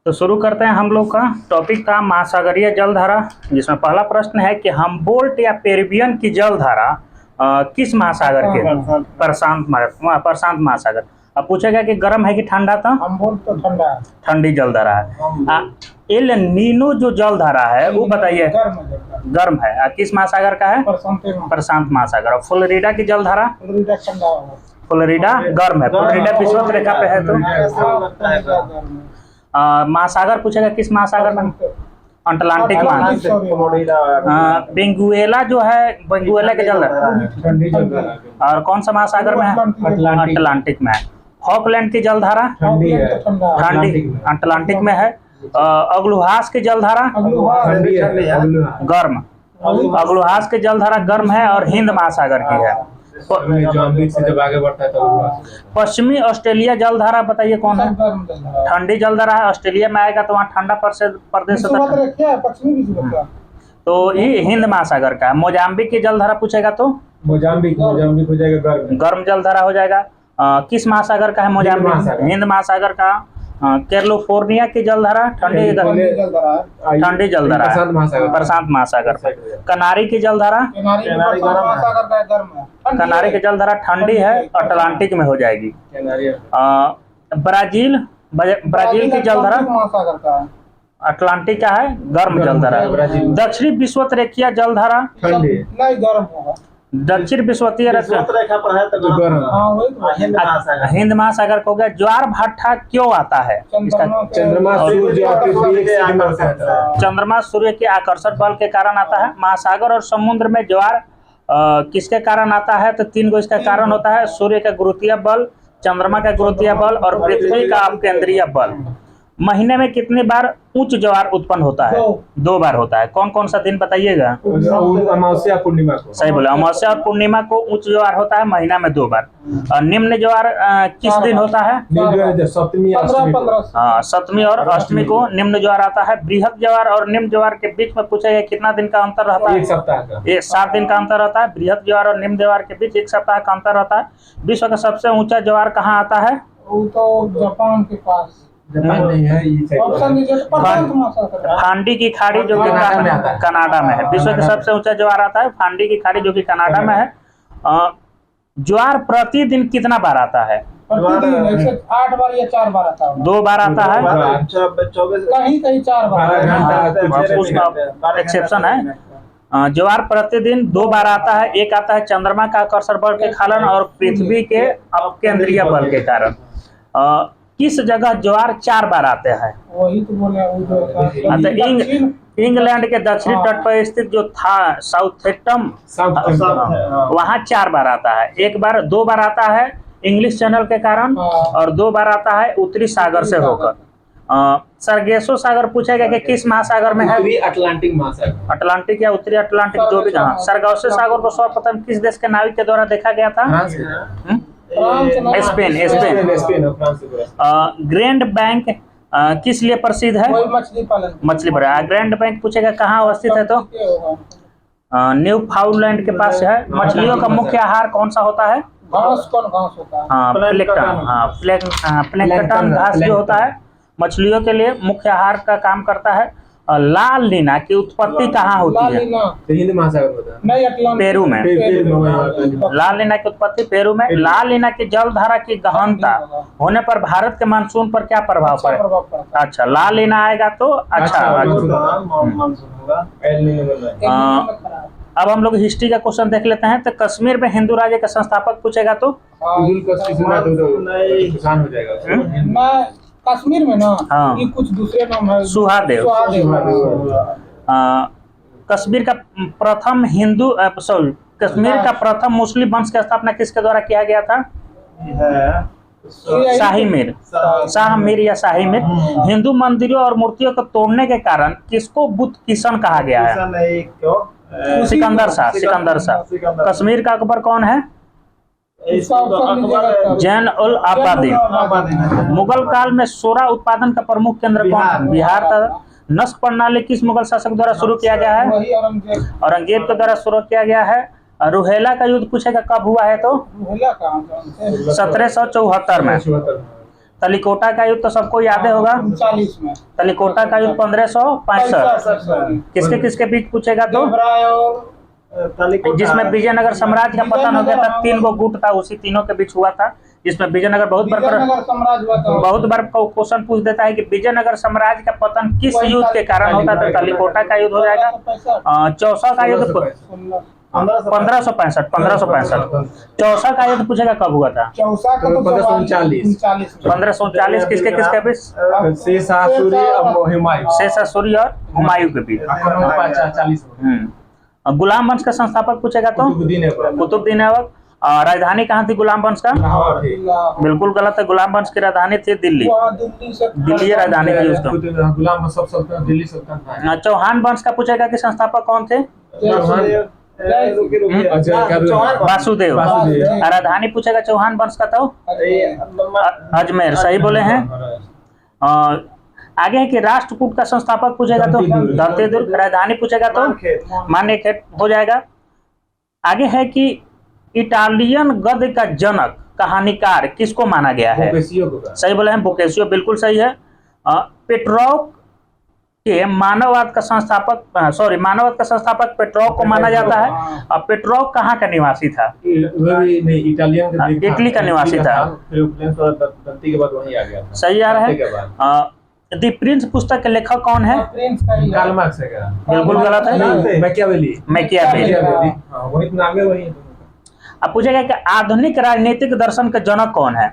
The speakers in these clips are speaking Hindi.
तो शुरू करते हैं। हम लोग का टॉपिक था महासागरीय जलधारा, जिसमें पहला प्रश्न है कि हम्बोल्ट या पेरिवियन की जलधारा किस महासागर के? प्रशांत महासागर। अब पूछेगा कि गर्म है कि ठंडा? था हम्बोल्ट तो ठंडा है, ठंडी जलधारा है। एल नीनो जो जलधारा है वो बताइए, गर्म है। किस महासागर का है? प्रशांत महासागर। और फ्लोरिडा की जलधारा? फ्लोरिडा गर्म है। फ्लोरिडा विषुवत रेखा पे है। तो महासागर पूछेगा किस महासागर में? अटलांटिक महासागर। वेनेजुएला जो है, वेनेजुएला के जलधारा और कौन सा महासागर में है? अटलांटिक में है। फॉकलैंड की जलधारा? ठंडी अटलांटिक में है। अग्लुहास की जलधारा? गर्म। अग्लुहास की जलधारा गर्म है और हिंद महासागर की है। जब आगे बढ़ता है तो पश्चिमी ऑस्ट्रेलिया जलधारा बताइए कौन है? ठंडी जलधारा है। ऑस्ट्रेलिया में आएगा तो वहाँ ठंडा प्रदेश होता है, तो ये हिंद महासागर का है। मोजाम्बिक की जलधारा पूछेगा तो मोजाम्बिक हो जाएगा, गर्म जलधारा हो जाएगा। किस महासागर का है मोजाम्बिक? हिंद महासागर का। कैलिफोर्निया की जलधारा ठंडी जलधारा प्रशांत महासागर। कनारी की जलधारा? कनारी की जलधारा ठंडी है, अटलांटिक में हो जाएगी। ब्राजील की जलधारा अटलांटिक का है, गर्म जलधारा। दक्षिणी विषुवत रेखीय जलधारा? गर्म होगा। दक्षिण विषुवतीय रेखा पर है तो गर्म। हिंद महासागर को हो गया। ज्वार भाटा क्यों आता है? चंद्रमा सूर्य के आकर्षण बल के कारण आता है। महासागर और समुद्र में ज्वार किसके कारण आता है? तो 3 गो इसका कारण होता है। सूर्य का गुरुत्वीय बल, चंद्रमा का गुरुत्वीय बल और पृथ्वी का अपकेंद्रीय बल। महीने में कितनी बार उच्च ज्वार उत्पन्न होता है? 2 बार होता है। कौन कौन सा दिन बताइएगा? अमावस्या पूर्णिमा को। सही बोला, अमावस्या और पूर्णिमा को उच्च ज्वार होता है महीना में 2 बार। और निम्न ज्वार किस दिन होता है? सप्तमी और अष्टमी को निम्न ज्वार आता है। बृहद ज्वार और निम्न ज्वार के बीच में पूछा गया कितना दिन का अंतर रहता है? 1 सप्ताह का। 7 दिन का अंतर रहता है। बृहद ज्वार और निम्न ज्वार के बीच 1 सप्ताह का अंतर रहता है। विश्व का सबसे ऊंचा ज्वार कहाँ आता है? वो तो जापान के पास। नहीं है, फांडी की खाड़ी जो कि कनाडा में है। विश्व का सबसे ऊंचा ज्वार आता है फांडी की खाड़ी जो कि कनाडा में है। ज्वार प्रतिदिन कितना बार आता है? 8 बार या 4 बार आता है। 2 बार आता है, कहीं 4 बार एक्सेप्शन है। ज्वार प्रतिदिन 2 बार आता है। एक आता है चंद्रमा का आकर्षण बल के कारण और पृथ्वी के अपकेंद्रीय बल के कारण। किस जगह ज्वार 4 बार आते हैं? वही तो बोले। इंग्लैंड के दक्षिणी तट पर स्थित जो था साउथहैम्पटन, वहाँ 4 बार आता है। 2 बार आता है इंग्लिश चैनल के कारण और 2 बार आता है उत्तरी सागर से होकर। सरगेसो सागर पूछेगा कि किस महासागर में है? अटलांटिक महासागर। अटलांटिक या उत्तरी अटलांटिक जो भी। सरगेसो सागर को सर्वप्रथम किस देश के नाविक के द्वारा देखा गया था? स्पेन। ग्रैंड बैंक किस लिए प्रसिद्ध है? मछली पालन। ग्रैंड बैंक पूछेगा कहाँ अवस्थित है? तो न्यू फाउंडलैंड के पास है। मछलियों का मुख्य आहार कौन सा होता है? घास होता है? प्लैंकटन घास जो होता है मछलियों के लिए मुख्य आहार का काम करता है। लाल लीना की उत्पत्ति कहाँ होती है? हिंद महासागर होता है, पेरू में। लाल लीना की उत्पत्ति पेरू में। लाल लीना की जलधारा की गहनता होने पर भारत के मानसून पर क्या प्रभाव पड़ेगा? अच्छा, लाल लीना आएगा तो अच्छा। अब हम लोग हिस्ट्री का क्वेश्चन देख लेते हैं। तो कश्मीर में हिंदू राज्य का संस्थापक पूछेगा तो कश्मीर में ना, ये कुछ दूसरे नाम है। सुहादेव। कश्मीर का प्रथम मुस्लिम वंश की स्थापना किसके द्वारा किया गया था? शाही मीर। हिंदू मंदिरों और मूर्तियों को तोड़ने के कारण किसको बुत किशन कहा गया है? सिकंदर शाह। कश्मीर का अकबर कौन है? जैन उल आबादीन। मुगल काल में सोरा उत्पादन का प्रमुख केंद्र कौन? बिहार था। नस्क प्रणाली किस मुगल शासक द्वारा शुरू किया गया है? औरंगजेब के द्वारा शुरू किया गया है। रुहेला का युद्ध पूछेगा कब हुआ है? तो 1774 में। तलिकोटा का युद्ध तो सबको याद होगा। 39 में तलिकोटा का युद्ध 1565 किसके किसके बीच पूछेगा तो, देवराय और जिसमें विजयनगर साम्राज्य का पतन हो गया था। 3 गो गुट था, उसी तीनों के बीच हुआ था, जिसमें विजयनगर बहुत बार विजयनगर साम्राज्य हुआ था। बहुत बार क्वेश्चन पूछ देता है कि विजयनगर साम्राज्य का पतन किस युद्ध के कारण होता था। तलिकोटा का युद्ध हो जाएगा। चौसा का युद्ध 1565 चौसा का युद्ध पूछेगा कब हुआ था। चौसा का तो 1539 1539 किसके किसके बीच, शेषासुरी और हुमायूं। शेषासुरी और हुमायूं के बीच। 40 गुलाम वंश का संस्थापक पूछेगा तो कुतुबुद्दीन ऐबक। राजधानी कहाँ थी गुलाम वंश का, बिल्कुल गलत है। गुलाम वंश की राजधानी थी दिल्ली, दिल्ली राजधानी थी उसका। गुलाम सब सल्तनत दिल्ली सल्तनत था। चौहान वंश का पूछेगा कि संस्थापक कौन थे, वासुदेव। राजधानी पूछेगा चौहान वंश का तो अजमेर, सही बोले हैं। आगे है कि राष्ट्रकूट का संस्थापक पूछेगा तो दंतेदुर्ग। राजधानी पूछेगा तो मानेखेट हो जाएगा। आगे है कि इटालियन गद्य का जनक कहानीकार किसको माना गया है, सही बोले हैं बोकेशियो, बिल्कुल सही है। पेट्रोक के मानववाद का संस्थापक मानववाद का संस्थापक पेट्रोक को माना जाता है। अब पेट्रोक कहाँ का निवासी था, इटली का निवासी था, सही आ रहा है। दी प्रिंस पुस्तक के लेखक कौन है, कार्ल मार्क्स है क्या? बिल्कुल गलत है, मैकियावेली। वही नाम है वही। अब पूछेगा कि आधुनिक राजनीतिक दर्शन का जनक कौन है,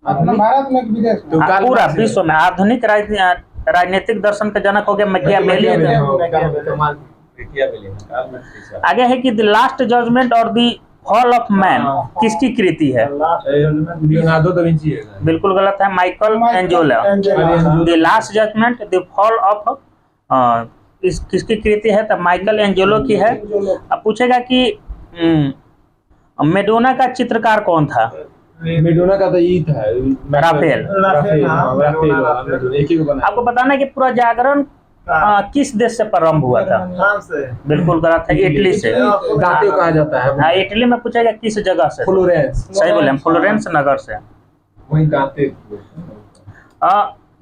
भारत में विदेश में पूरा विश्व में आधुनिक राजनीतिक दर्शन का जनक हो गया मैकियावेली। आगे है कि द लास्ट जजमेंट और द फॉल ऑफ मैन किसकी कृति है, लियोनार्डो दा विंची है, बिल्कुल गलत है, Michelangelo. The last judgement the fall of इस किसकी कृति है, तो माइकल एंजेलो की है। अब पूछेगा कि मेडोना का चित्रकार कौन था, मेडोना का तो ये था राफेल। एक ही को बना। आपको बताना है कि पूरा जागरण किस देश से प्रारंभ हुआ था, बिल्कुल गलत है, इटली से। दांते कहा जाता है। हाँ, इटली में पूछेगा किस जगह से, फ्लोरेंस, सही बोले हम, फ्लोरेंस नगर से। वही दांते।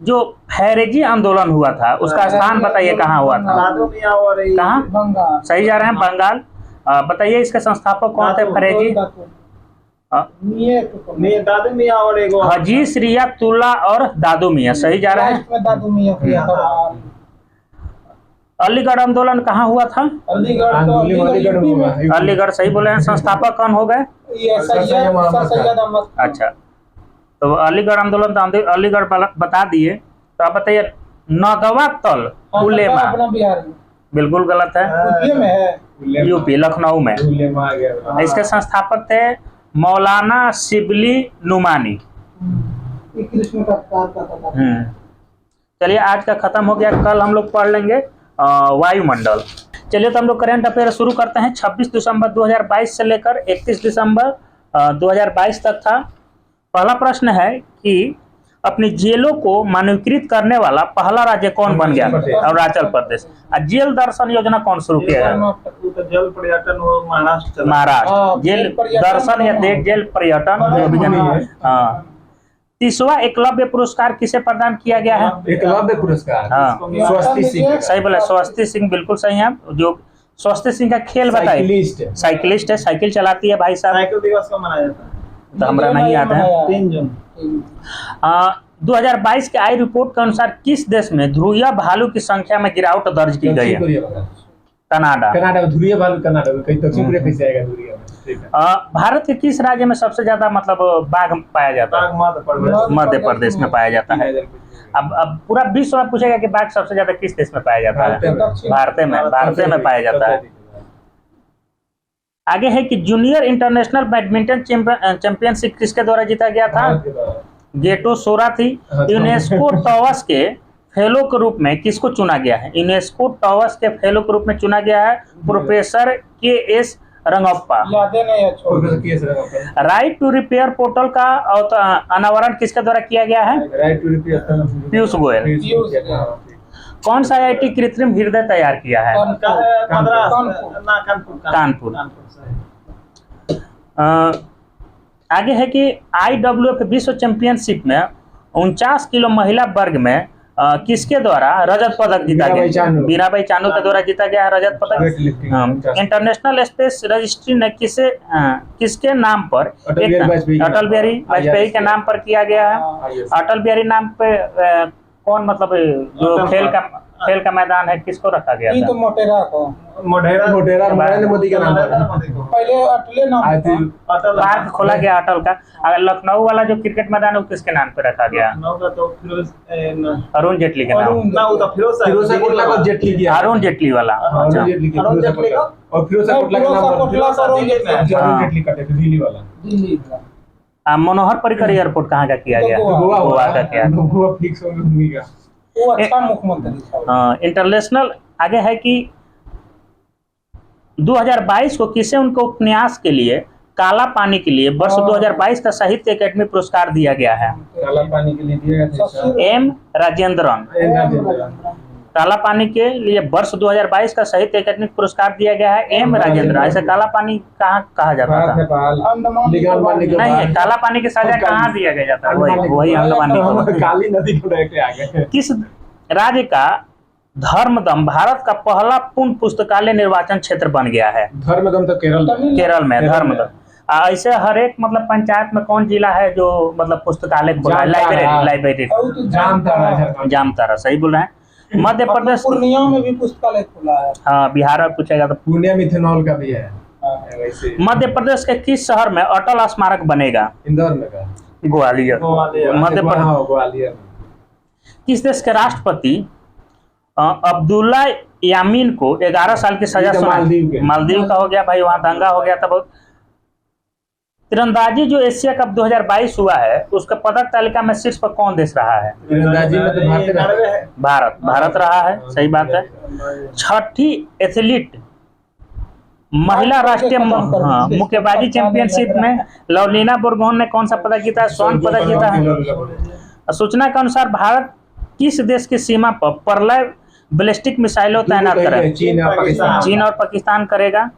जो हैरेजी आंदोलन हुआ था उसका स्थान बताइए कहाँ हुआ था, कहाँ, बंगाल, सही जा रहे हैं, बंगाल। बताइए इसके संस्थापक कौन थे फरेजी, हजीस रियातुल्लाह और दादू मियां, सही जा रहे हैं। दादू मियां किया था। अलीगढ़ आंदोलन कहाँ हुआ था, अलीगढ़, सही बोले हैं। संस्थापक कौन हो गए, सैयद अहमद। अच्छा, तो अलीगढ़ आंदोलन तो अलीगढ़ बता दिए। तो आप बताइए नगवा तल उलेमा, अपना बिहार में, बिल्कुल गलत है, यूपी लखनऊ में। इसके संस्थापक थे मौलाना शिबली नुमानी। कृष्ण का अवतार का था। चलिए आज का खत्म हो गया, कल हम लोग पढ़ लेंगे वायुमंडल। चलिए तो हम लोग करंट अफेयर शुरू करते हैं। 26 दिसंबर 2022 से लेकर 31 दिसंबर 2022 तक था। पहला प्रश्न है कि अपनी जेलों को मानवीकृत करने वाला पहला राज्य कौन बन गया, अरुणाचल प्रदेश। जेल दर्शन योजना कौन शुरू किया है, जल पर्यटन वो महाराष्ट्र। जेल दर्शन या जेल पर्यटन। हाँ, 30वां एकलव्य पुरस्कार किसे प्रदान किया गया है, एकलव्य पुरस्कार, हाँ, स्वस्ति सिंह, सही बोले, स्वस्ति सिंह, बिल्कुल सही है। जो स्वस्ति सिंह का खेल बताइए, साइकिलिस्ट है, साइकिल चलाती है भाई साहब। साइकिल दिवस कब मनाया जाता है, तो हमारा नहीं याद है। 3 जून। 2022 के आई रिपोर्ट के अनुसार किस देश में ध्रुवीय भालू की संख्या में गिरावट दर्ज की गई है, कनाडा। कनाडा में ध्रुवीय भालू, कनाडा में कहीं दक्षिण कोरिया कैसे आएगा ध्रुवीय में। भारत के किस राज्य में सबसे ज्यादा मतलब बाघ पाया जाता है, मध्य प्रदेश में पाया जाता है। अब पूरा विश्व में पूछेगा कि बाघ सबसे ज्यादा किस देश में पाया जाता है, भारत में पाया जाता है। आगे है कि जूनियर इंटरनेशनल बैडमिंटन चैंपियनशिप किसके द्वारा जीता गया था, गेटो सोरा थी। यूनेस्को टॉवर्स के फेलो के रूप में किसको चुना गया है, यूनेस्को टॉवर्स के फेलो के रूप में चुना गया है professor K S. Rangappa. Right to repair portal का अनावरण किसके द्वारा किया गया है, right to repair, Piyush Goyal. कौन सा IIT कृत्रिम हृदय तैयार किया है, कानपुर। आगे है कि IWF विश्व चैंपियनशिप में 49 किलो महिला वर्ग में किसके द्वारा रजत पदक जीता मीराबाई गया? चानू। मीराबाई चानू के द्वारा जीता गया है रजत पदक। Weightlifting, हाँ, 50 इंटरनेशनल स्पेस रजिस्ट्री ने किसके नाम पर अटल बिहारी वाजपेयी के अटल नाम बिहारी पर। वाजपेयी के नाम पर किया गया है। अटल बिहारी नाम पे कौन मतलब जो खेल का मैदान है किसको रखा गया ये था? तो मोटेरा को मोढेरा नरेंद्र मोदी का नाम नरेंद्र पर। मोदी को। पहले अटले नाम आए थे। था। अटल पार्क खोला गया अटल का। अगर लखनऊ वाला जो क्रिकेट मैदान है वो किसके नाम पे रखा गया? लखनऊ का तो फिरोज अरुण जेटली के नाम। अरुण ना वो तो फिरोज फिरोज कोटला को जेटली किया। अरुण जेटली वाला। अरुण अच्छा। जेटली के अरुण फिरोज जेटली कोटला। का? और फिरोज कोटला का नाम पर कोटला का अरुण जेटली। अरुण जेटली का थे, दिल्ली वाला। दिल्ली का। मनोहर पर्रिकर एयरपोर्ट कहाँ का किया गया? गोवा। गोवा गोवा का किया। गोवा फिक्स हो गई का। वो अच्छा मुख्यमंत्री था। इंटरनेशनल आगे है कि 2022 को किसे उनके उपन्यास के लिए काला पानी के लिए वर्ष 2022 का साहित्य अकेडमी पुरस्कार दिया गया है? काला पानी के लिए दिया गया था। एम राजेंद्रन। काला पानी के लिए वर्ष 2022 का साहित्य अकेडमी पुरस्कार दिया गया है एम राजेंद्रन। ऐसे काला पानी कहाँ कहा जाता भारत था? नेपाल अंडमान निगरान मानने के नहीं है, बाद काला पानी की सजा कहाँ दिया गया जाता है? वही अंडमान निकोबार। काली नदी को डायरेक्ट आ गए। किस राज्य का धर्मदम भारत का पहला पूर्ण पुस्तकालय निर्वाचन क्षेत्र बन गया है? धर्मदम तो केरल में। केरल में केरल में। धर्मदम। ऐसे हर एक मतलब पंचायत में कौन जिला है जो मतलब पुस्तकालय खोला है? जामताड़ा। लाइब्रेरी और तो जामताड़ा झारखंड। जामताड़ा सही बोल रहे हैं। मध्य प्रदेश। पूर्णिया में भी पुस्तकालय खुला है। हाँ, बिहार में पूछेगा तो। पूर्णिया में इथेनॉल का भी है वैसे। मध्य प्रदेश के किस शहर में अटल स्मारक बनेगा? इंदौर में का। ग्वालियर। मध्य प्रदेश। हाँ, ग्वालियर में। किस देश के राष्ट्रपति अब्दुल्ला यामीन को 11 साल की सजा ये तो सुनाई? मालदीव के। मालदीव का हो गया भाई, वहां दंगा हो गया था बहुत। तीरंदाजी जो एशिया कप 2022 हुआ है उसका पदक तालिका में शीर्ष पर कौन देश रहा है? तीरंदाजी में तो भारत नॉर्वे है। भारत रहा है, सही बात है। छठी एथलीट महिला राष्ट्रीय मुक्केबाजी चैंपियनशिप में लवलीना बोरगोहन ने कौन सा पदक जीता है? स्वर्ण पदक जीता है। सूचना के अनुसार भारत किस देश की सीमा पर परलय बैलिस्टिक मिसाइलों तैनात करेगा? चीन और पाकिस्तान। चीन और पाकिस्तान करेगा।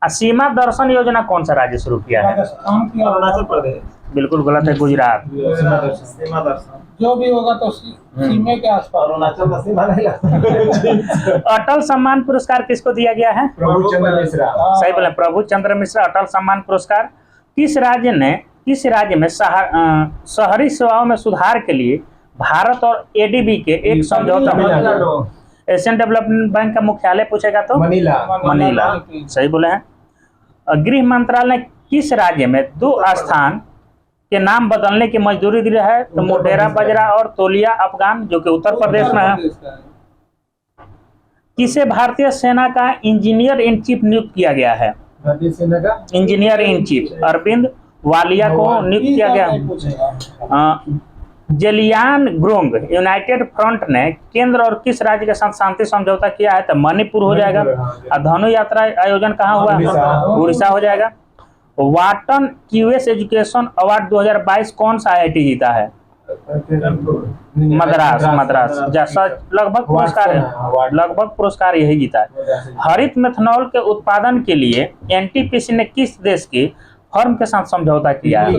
सीमा दर्शन योजना कौन सा राज्य शुरू किया है? राजस्थान की अरुणाचल प्रदेश। बिल्कुल गलत है, गुजरात। सीमा दर्शन। जो भी होगा तो सीमे के आसपास। अरुणाचल का सीमा नहीं लगता। अटल सम्मान पुरस्कार किसको दिया गया है? प्रभु चंद्र मिश्रा। सही बोले, प्रभु चंद्र मिश्रा अटल सम्मान पुरस्कार। किस राज्य में शहरी सेवाओं में सुधार के लिए भारत और एडीबी के एक समझौता तमिलनाडु। एशियन डेवलपमेंट बैंक का मुख्यालय पूछेगा तो मनीला। मनीला, सही बोले हैं। गृह मंत्रालय ने किस राज्य में 2 स्थान के नाम बदलने की मंजूरी दी है? तो मोटेरा बजरा और तोलिया अफगान, जो कि उत्तर प्रदेश में है। किसे भारतीय सेना का इंजीनियर इन चीफ नियुक्त किया गया है? भारतीय सेना का engineer in chief Arvind Walia को नियुक्त किया गया। जेलियान ग्रोंग यूनाइटेड फ्रंट ने केंद्र और किस राज्य के साथ शांति समझौता किया है? तो मणिपुर हो जाएगा। और धनु यात्रा आयोजन कहाँ हुआ? उड़ीसा हो जाएगा। वाटन क्यूएस एजुकेशन अवार्ड 2022 कौन सा आईआईटी जीता है? मद्रास। जैसा लगभग पुरस्कार यही जीता है। हरित मेथनॉल के उत्पादन के लिए एनटीपीसी ने किस देश की फर्म के साथ समझौता किया है?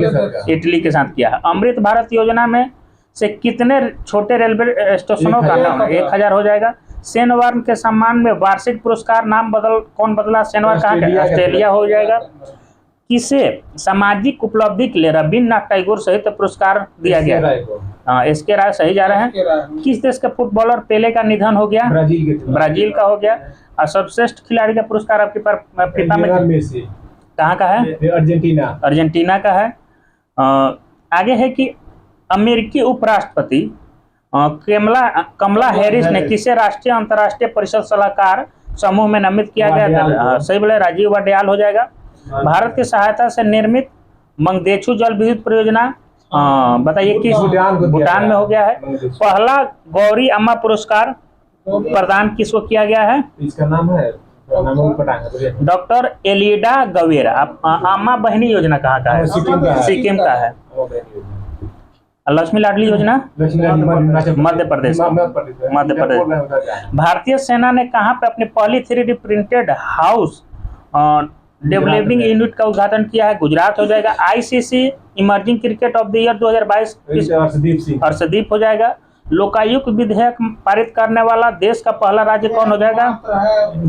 इटली के साथ किया है। अमृत भारत योजना में से कितने छोटे रेलवे स्टेशनों का नाम? 1000 हो जाएगा। सेनवार्न के सम्मान में वार्षिक पुरस्कार नाम कौन बदला? सेनवार्न कहाँ का? ऑस्ट्रेलिया हो जाएगा। किसे सामाजिक उपलब्धि के लिए रविन्द्रनाथ टैगोर सहित पुरस्कार दिया गया? हाँ, एसके राय सही जा रहे हैं। किस देश के फुटबॉलर पेले का निधन हो गया? ब्राजील का हो गया। और सर्वश्रेष्ठ खिलाड़ी का पुरस्कार आपके पास फीफा में कहाँ का है? अर्जेंटीना का है। आगे है कि अमेरिकी उपराष्ट्रपति कमला हैरिस ने किसे राष्ट्रीय अंतर्राष्ट्रीय परिषद सलाहकार समूह में नामित किया गया था? सही बोले, राजीव वाडियाल हो जाएगा। भारत की सहायता से निर्मित मंगदेछू जल विद्युत परियोजना बताइए किस भूटान में हो गया है? पहला गौरी अम्मा पुरस्कार प्रदान किसको किया गया है? इसका नाम है डॉक्टर एलिडा गवेरा। अम्मा बहनी योजना कहाँ का है? सिक्किम का है। लक्ष्मी लाडली योजना मध्य प्रदेश। भारतीय सेना ने कहाँ पे अपनी पहली 3D printed house developing unit का उद्घाटन किया है, गुजरात हो जाएगा। ICC emerging cricket of the year 2022 Harshdeep Singh. Harshdeep हो जाएगा। लोकायुक्त विधेयक पारित करने वाला देश का पहला राज्य कौन हो जाएगा?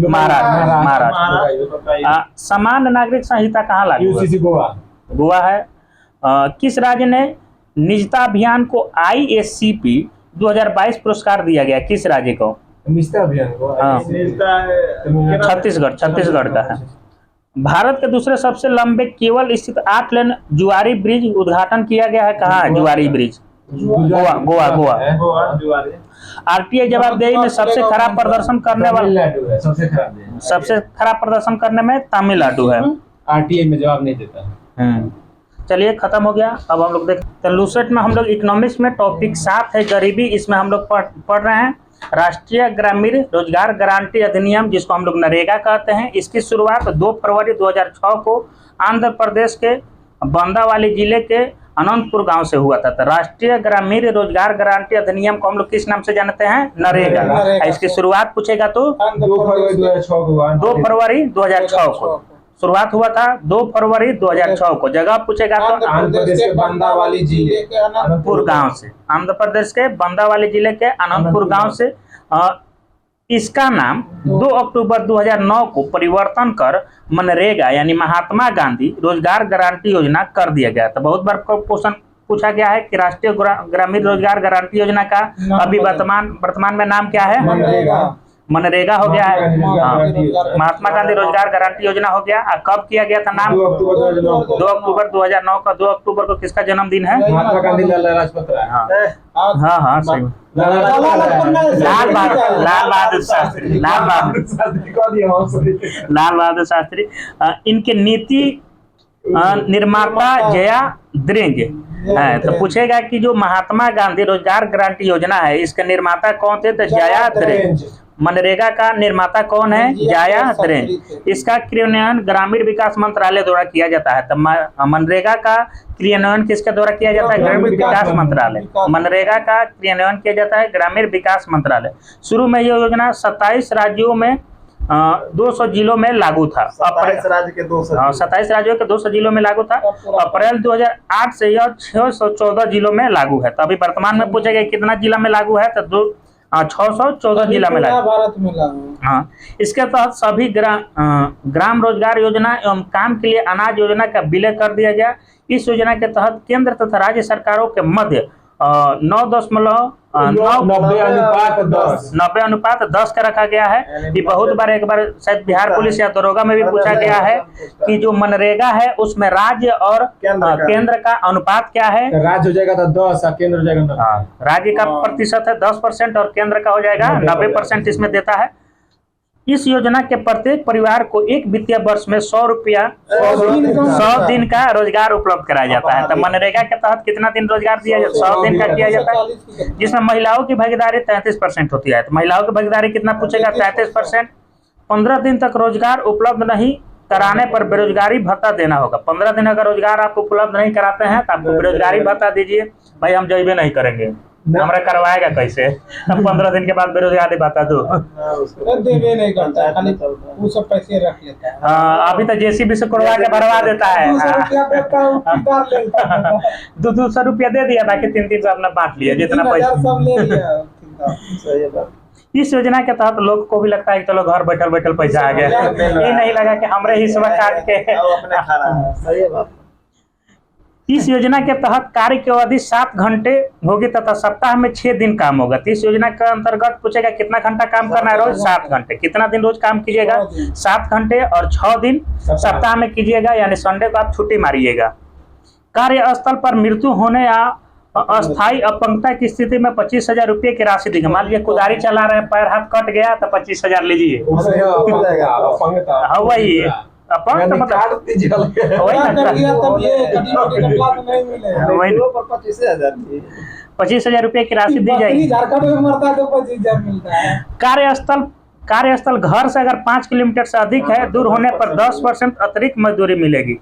महाराष्ट्र। समान नागरिक संहिता कहाँ लागू है? यूसीसी गोवा। गोवा है। किस राज्य ने निजता अभियान को ISCP 2022 पुरस्कार दिया गया? किस राज्य को? निष्ठा अभियान को। हाँ। छत्तीसगढ़ छत्तीसगढ़ का है। भारत के दूसरे सबसे लंबे केवल स्थित 8 लेन जुआरी ब्रिज उद्घाटन किया गया है। कहाँ है जुआरी ब्रिज? गोवा। RTI जवाबदेही में सबसे खराब प्रदर्शन करने वाला सबसे खराब प्रदर्शन करने में तमिलनाडु है। RTI में जवाब नहीं देता। चलिए खत्म हो गया। अब हम लोग देखते हैं लूसेट में हम लोग इकोनॉमिक्स में टॉपिक 7 है गरीबी। इसमें हम लोग पढ़ रहे हैं राष्ट्रीय ग्रामीण रोजगार गारंटी अधिनियम, जिसको हम लोग नरेगा कहते हैं। इसकी शुरुआत 2 फरवरी 2006 को आंध्र प्रदेश के बंदावाली जिले के अनंतपुर गांव से हुआ था। तो राष्ट्रीय ग्रामीण रोजगार गारंटी अधिनियम को हम लोग किस नाम से जानते हैं? नरेगा। इसकी शुरुआत पूछेगा तो 2 फरवरी 2006 को 2 फरवरी 2006 को शुरुआत हुआ था। 2 फरवरी 2006 को। जगह पूछेगा तो आंध्र प्रदेश के बंदावाली जिले के अनंतपुर गांव से। आंध्र प्रदेश के बंदावाली जिले के अनंतपुर गांव से। इसका नाम 2 अक्टूबर 2009 को परिवर्तन कर मनरेगा यानी महात्मा गांधी रोजगार गारंटी योजना कर दिया गया था। बहुत बार क्वेश्चन पूछा गया है कि राष्ट्रीय ग्रामीण रोजगार गारंटी योजना का अभी वर्तमान में नाम क्या है? मनरेगा हो गया है। महात्मा गांधी रोजगार गारंटी योजना हो गया। कब किया गया था नाम? 2 अक्टूबर 2009 का। 2 अक्टूबर को किसका जन्मदिन है? महात्मा गांधी लाला लाजपत राय। हाँ सही। लाल बहादुर शास्त्री। लाल बहादुर शास्त्री। इनके नीति निर्माता जया द्रिंग है। तो पूछेगा कि जो महात्मा गांधी रोजगार गारंटी योजना है इसके निर्माता कौन थे? तो जया द्रिंग। मनरेगा का निर्माता कौन है? जया द्रिंग। इसका क्रियान्वयन ग्रामीण विकास मंत्रालय द्वारा किया जाता है। तो मनरेगा का क्रियान्वयन किसके द्वारा किया जाता है? ग्रामीण विकास मंत्रालय। मनरेगा का क्रियान्वयन किया जाता है ग्रामीण विकास मंत्रालय। शुरू में यह योजना 27 राज्यों में 200 जिलों में लागू था। 27 राज्य के 200 27 राज्यों के 200 जिलों में लागू था। अप्रैल 2008 से यह 614 जिलों में लागू है। तो अभी वर्तमान में पूछेगा कितना जिला में लागू है? तो 614 जिला में लागू। भारत में लागू। हाँ, इसके तहत सभी ग्राम रोजगार योजना एवं काम के लिए अनाज योजना का विलय कर दिया गया। इस योजना के तहत केंद्र तथा राज्य सरकारों के मध्य 90:10 का रखा गया है। ये बहुत बार एक बार शायद बिहार पुलिस या दरोगा में भी पूछा गया है कि जो मनरेगा है उसमें राज्य और केंद्र का अनुपात क्या है? राज्य हो जाएगा तो 10 और केंद्र हो जाएगा 90। राज्य का प्रतिशत है 10% और केंद्र का हो जाएगा 90% इसमें देता है। इस योजना के प्रत्येक परिवार को एक वित्तीय वर्ष में 100 रुपया 100 दिन का रोजगार उपलब्ध कराया जाता है। तो मनरेगा के तहत कितना दिन रोजगार दिया जाता है? 100 दिन का किया जाता है, जिसमें महिलाओं की भागीदारी 33% होती है। तो महिलाओं की भागीदारी कितना पूछेगा? 33%। 15 दिन तक रोजगार उपलब्ध नहीं कराने पर बेरोजगारी भत्ता देना होगा। 15 दिन अगर रोजगार आप उपलब्ध नहीं कराते हैं तो आपको बेरोजगारी भत्ता दीजिए। भाई हम जइबे नहीं करेंगे, हमारा करवाएगा कैसे? अब 15 दिन के बाद बेरोजगारी भत्ता दो। देवे नहीं करता है, खाली वो सब पैसे रख लेता है। अभी तो JCB से करवा के भरवा देता है। 200 रुपया दे दिया, बाकी 300 अपना बांट लिया जितना पैसा। इस योजना के तहत लोग को भी लगता है कि चलो घर बैठल बैठल पैसा आ गया। ये नहीं लगा कि हमरे हिस्सा काट के। इस योजना के तहत कार्य की अवधि 7 घंटे होगी तथा सप्ताह में 6 दिन काम होगा। तो इस योजना के अंतर्गत पूछेगा कितना घंटा काम करना है रोज? 7 घंटे। कितना दिन रोज काम कीजिएगा? 7 घंटे और 6 दिन सप्ताह में कीजिएगा, यानी संडे को आप छुट्टी मारिएगा। कार्यस्थल पर मृत्यु होने या अस्थायी अपंगता की स्थिति में 25,000 रुपये की राशि देगा। मान लीजिए कुदारी चला रहे हैं, पैर हाथ कट गया तो 25,000 लीजिए। वही अपंग 25,000 रुपये की राशि दी जाएगी। कार्यस्थल घर से अगर 5 किलोमीटर से अधिक है दूर होने पर 10% अतिरिक्त मजदूरी मिलेगी।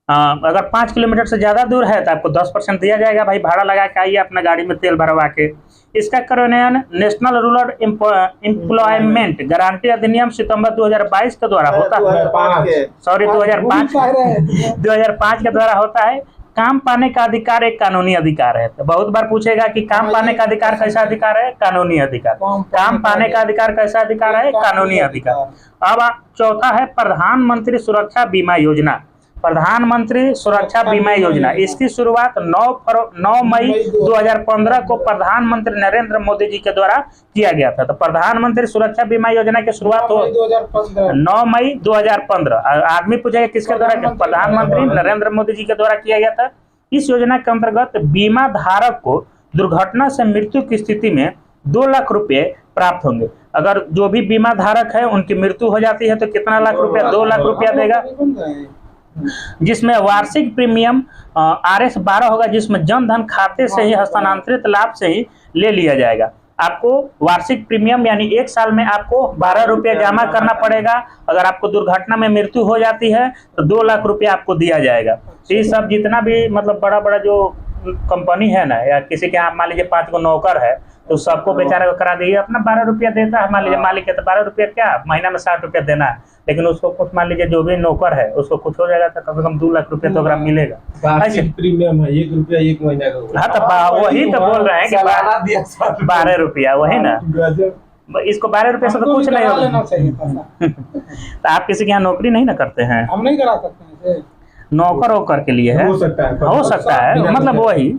अगर 5 किलोमीटर से ज़्यादा दूर है तो आपको 10% दिया जाएगा, भाई भाड़ा लगा के आइए अपना गाड़ी में तेल भरवा के। इसका कार्यान्वयन नेशनल रूरल एम्प्लॉयमेंट गारंटी अधिनियम सितंबर 2022 के द्वारा होता है, सॉरी 2005 के द्वारा होता है। काम पाने का अधिकार एक कानूनी अधिकार है। तो बहुत बार पूछेगा कि काम पाने का अधिकार कैसा अधिकार है? कानूनी अधिकार। काम पाने का अधिकार कैसा अधिकार है? कानूनी अधिकार। अब चौथा है प्रधानमंत्री सुरक्षा बीमा योजना। प्रधानमंत्री सुरक्षा बीमा योजना, इसकी शुरुआत 9 मई 2015 को प्रधानमंत्री नरेंद्र मोदी जी के द्वारा किया गया था। तो प्रधानमंत्री सुरक्षा बीमा योजना की शुरुआत हो 9 मई 2015। आदमी पूछेगा किसके द्वारा? प्रधानमंत्री नरेंद्र मोदी जी के द्वारा किया गया था। इस योजना के अंतर्गत बीमा धारक को दुर्घटना से मृत्यु की स्थिति में 2 लाख रुपए प्राप्त होंगे। अगर जो भी बीमा धारक है उनकी मृत्यु हो जाती है तो कितना लाख रुपया? 2 लाख रुपया देगा, जिसमें वार्षिक प्रीमियम RS 12 होगा, जिसमें जन धन खाते से ही हस्तांतरित लाभ से ही ले लिया जाएगा। आपको वार्षिक प्रीमियम यानी 1 साल में आपको 12 रुपया जमा करना पड़ेगा। अगर आपको दुर्घटना में मृत्यु हो जाती है तो 2 लाख रुपया आपको दिया जाएगा। ये सब जितना भी मतलब बड़ा बड़ा जो कंपनी है ना, या किसी के यहाँ मान लीजिए 5 को नौकर है तो सबको बेचारा को करा दीजिए, अपना 12 रुपया देता है। मान लीजिए मालिक है तो 12 रुपया क्या महीना में 60 रुपया देना है, लेकिन उसको कुछ मान लीजिए जो भी नौकर है उसको कुछ हो जाएगा तो कम से कम 2 लाख रुपया तो अगर मिलेगा। प्रीमियम है 1 रुपया 1 महीना का। हाँ तो वही तो बोल रहे हैं कि 12 रुपया, वही ना, इसको 12 रुपये से तो कुछ नहीं होगा। तो आप किसी के यहाँ नौकरी नहीं ना करते हैं? हम नहीं करा सकते हैं, नौकर वोकर के लिए है, हो सकता है मतलब वही।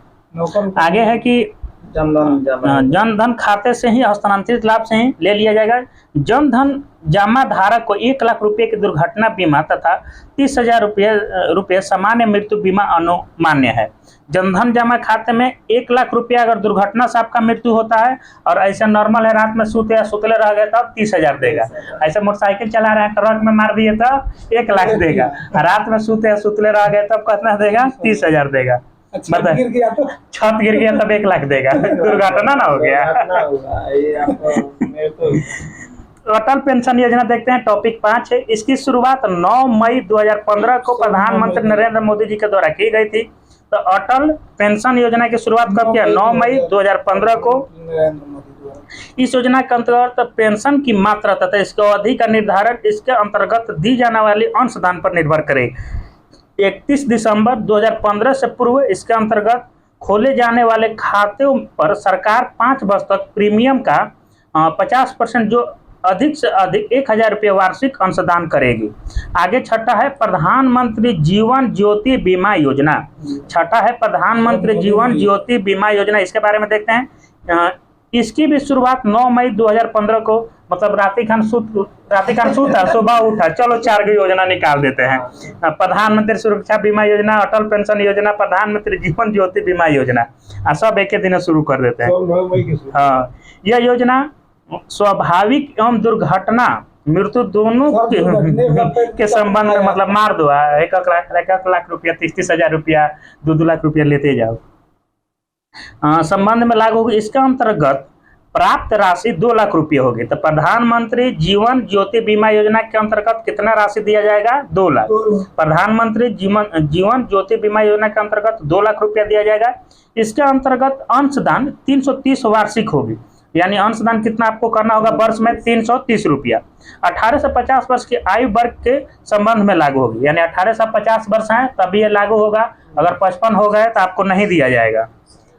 आगे है कि जन धन खाते से ही हस्तांतरित लाभ से ही ले लिया जाएगा। जन धन जमा धारक को 1 लाख रुपए की दुर्घटना बीमा तथा 30,000 रुपये सामान्य मृत्यु बीमा अनुमान्य है। जनधन जमा खाते में 1 लाख रुपया अगर दुर्घटना से आपका मृत्यु होता है और ऐसा नॉर्मल है रात में सुतले रह गए तब 30,000 देगा। ऐसे मोटरसाइकिल चला रहे हैं ट्रक में मार दिए तब 1 लाख देगा, रात में सुतले रह गए तब कितना देगा? 30,000 देगा। मतलब छत गिर गया तब 1 लाख देगा, दुर्घटना ना हो गया। अटल पेंशन योजना देखते हैं, टॉपिक 5 है। इसकी शुरुआत 9 मई 2015 को प्रधानमंत्री नरेंद्र मोदी जी के द्वारा की गई थी। तो अटल पेंशन योजना की शुरुआत कब किया? 9 मई 2015 को। इस योजना के अंतर्गत पेंशन की मात्रा तथा इसके अवधि का निर्धारण इसके अंतर्गत दी जाने वाली अंशदान पर निर्भर करे। 31 दिसंबर 2015 से पूर्व इसके अंतर्गत खोले जाने वाले खातों पर सरकार 5 वर्ष तक प्रीमियम का 50% जो अधिक से अधिक 1,000 रुपये वार्षिक अंशदान करेगी। आगे छठा है प्रधानमंत्री जीवन ज्योति बीमा योजना। छठा है प्रधानमंत्री जीवन ज्योति बीमा योजना, इसके बारे में देखते हैं। इसकी भी शुरुआत 9 मई 2015 को, मतलब राती खान सूता सुबह उठा चलो 4 की योजना निकाल देते हैं। प्रधानमंत्री सुरक्षा बीमा योजना, अटल पेंशन योजना, प्रधानमंत्री जीवन ज्योति बीमा योजना, सब एक दिन शुरू कर देते हैं। हाँ, यह योजना स्वाभाविक एवं दुर्घटना मृत्यु दोनों के संबंध में, मतलब मार दो 1 लाख रुपया, 30,000 रुपया, 2 लाख रुपया लेते जाओ, संबंध में लागू होगी। इसके अंतर्गत प्राप्त राशि 2 लाख रुपये होगी। तो प्रधानमंत्री जीवन ज्योति बीमा योजना के अंतर्गत कितना राशि दिया जाएगा? 2 लाख। प्रधानमंत्री जीवन ज्योति बीमा योजना के अंतर्गत 2 लाख रुपया दिया जाएगा। इसके अंतर्गत अंशदान 330 वार्षिक होगी, यानी अंशदान कितना आपको करना होगा वर्ष में? 330 रुपया। 18 से 50 वर्ष की आयु वर्ग के संबंध में लागू होगी, यानी 18 से 50 वर्ष है तभी ये लागू होगा। अगर 55 हो गए तो आपको नहीं दिया जाएगा।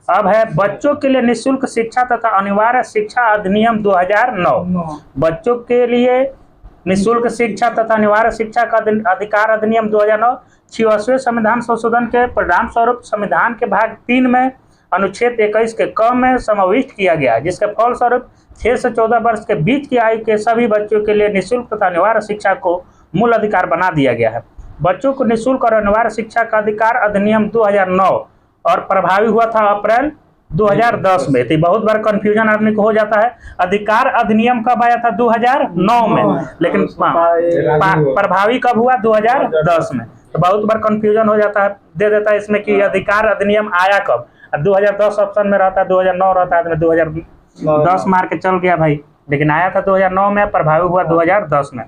अब है बच्चों के लिए निःशुल्क शिक्षा तथा अनिवार्य शिक्षा अधिनियम 2009। बच्चों के लिए निःशुल्क शिक्षा तथा अनिवार्य शिक्षा का अधिकार अधिनियम 2009 66वें संविधान संशोधन के परिणाम स्वरूप संविधान के भाग 3 में अनुच्छेद 21 के क में समाविष्ट किया गया, जिसके फलस्वरूप 6 से 14 वर्ष के बीच की आयु के सभी बच्चों के लिए निःशुल्क तथा अनिवार्य शिक्षा को मूल अधिकार बना दिया गया है। बच्चों को निःशुल्क और अनिवार्य शिक्षा का अधिकार अधिनियम 2009 और प्रभावी हुआ था अप्रैल 2010 में। तो बहुत बार कंफ्यूजन आदमी को हो जाता है, अधिकार अधिनियम कब आया था? 2009 में, लेकिन प्रभावी कब हुआ? 2010 में। तो बहुत बार कंफ्यूजन हो जाता है, दे देता है इसमें कि अधिकार अधिनियम आया कब। 2010 ऑप्शन में रहता है, 2009 रहता है, 2010 मार के चल गया भाई, लेकिन आया था 2009 में, प्रभावी हुआ 2010 में।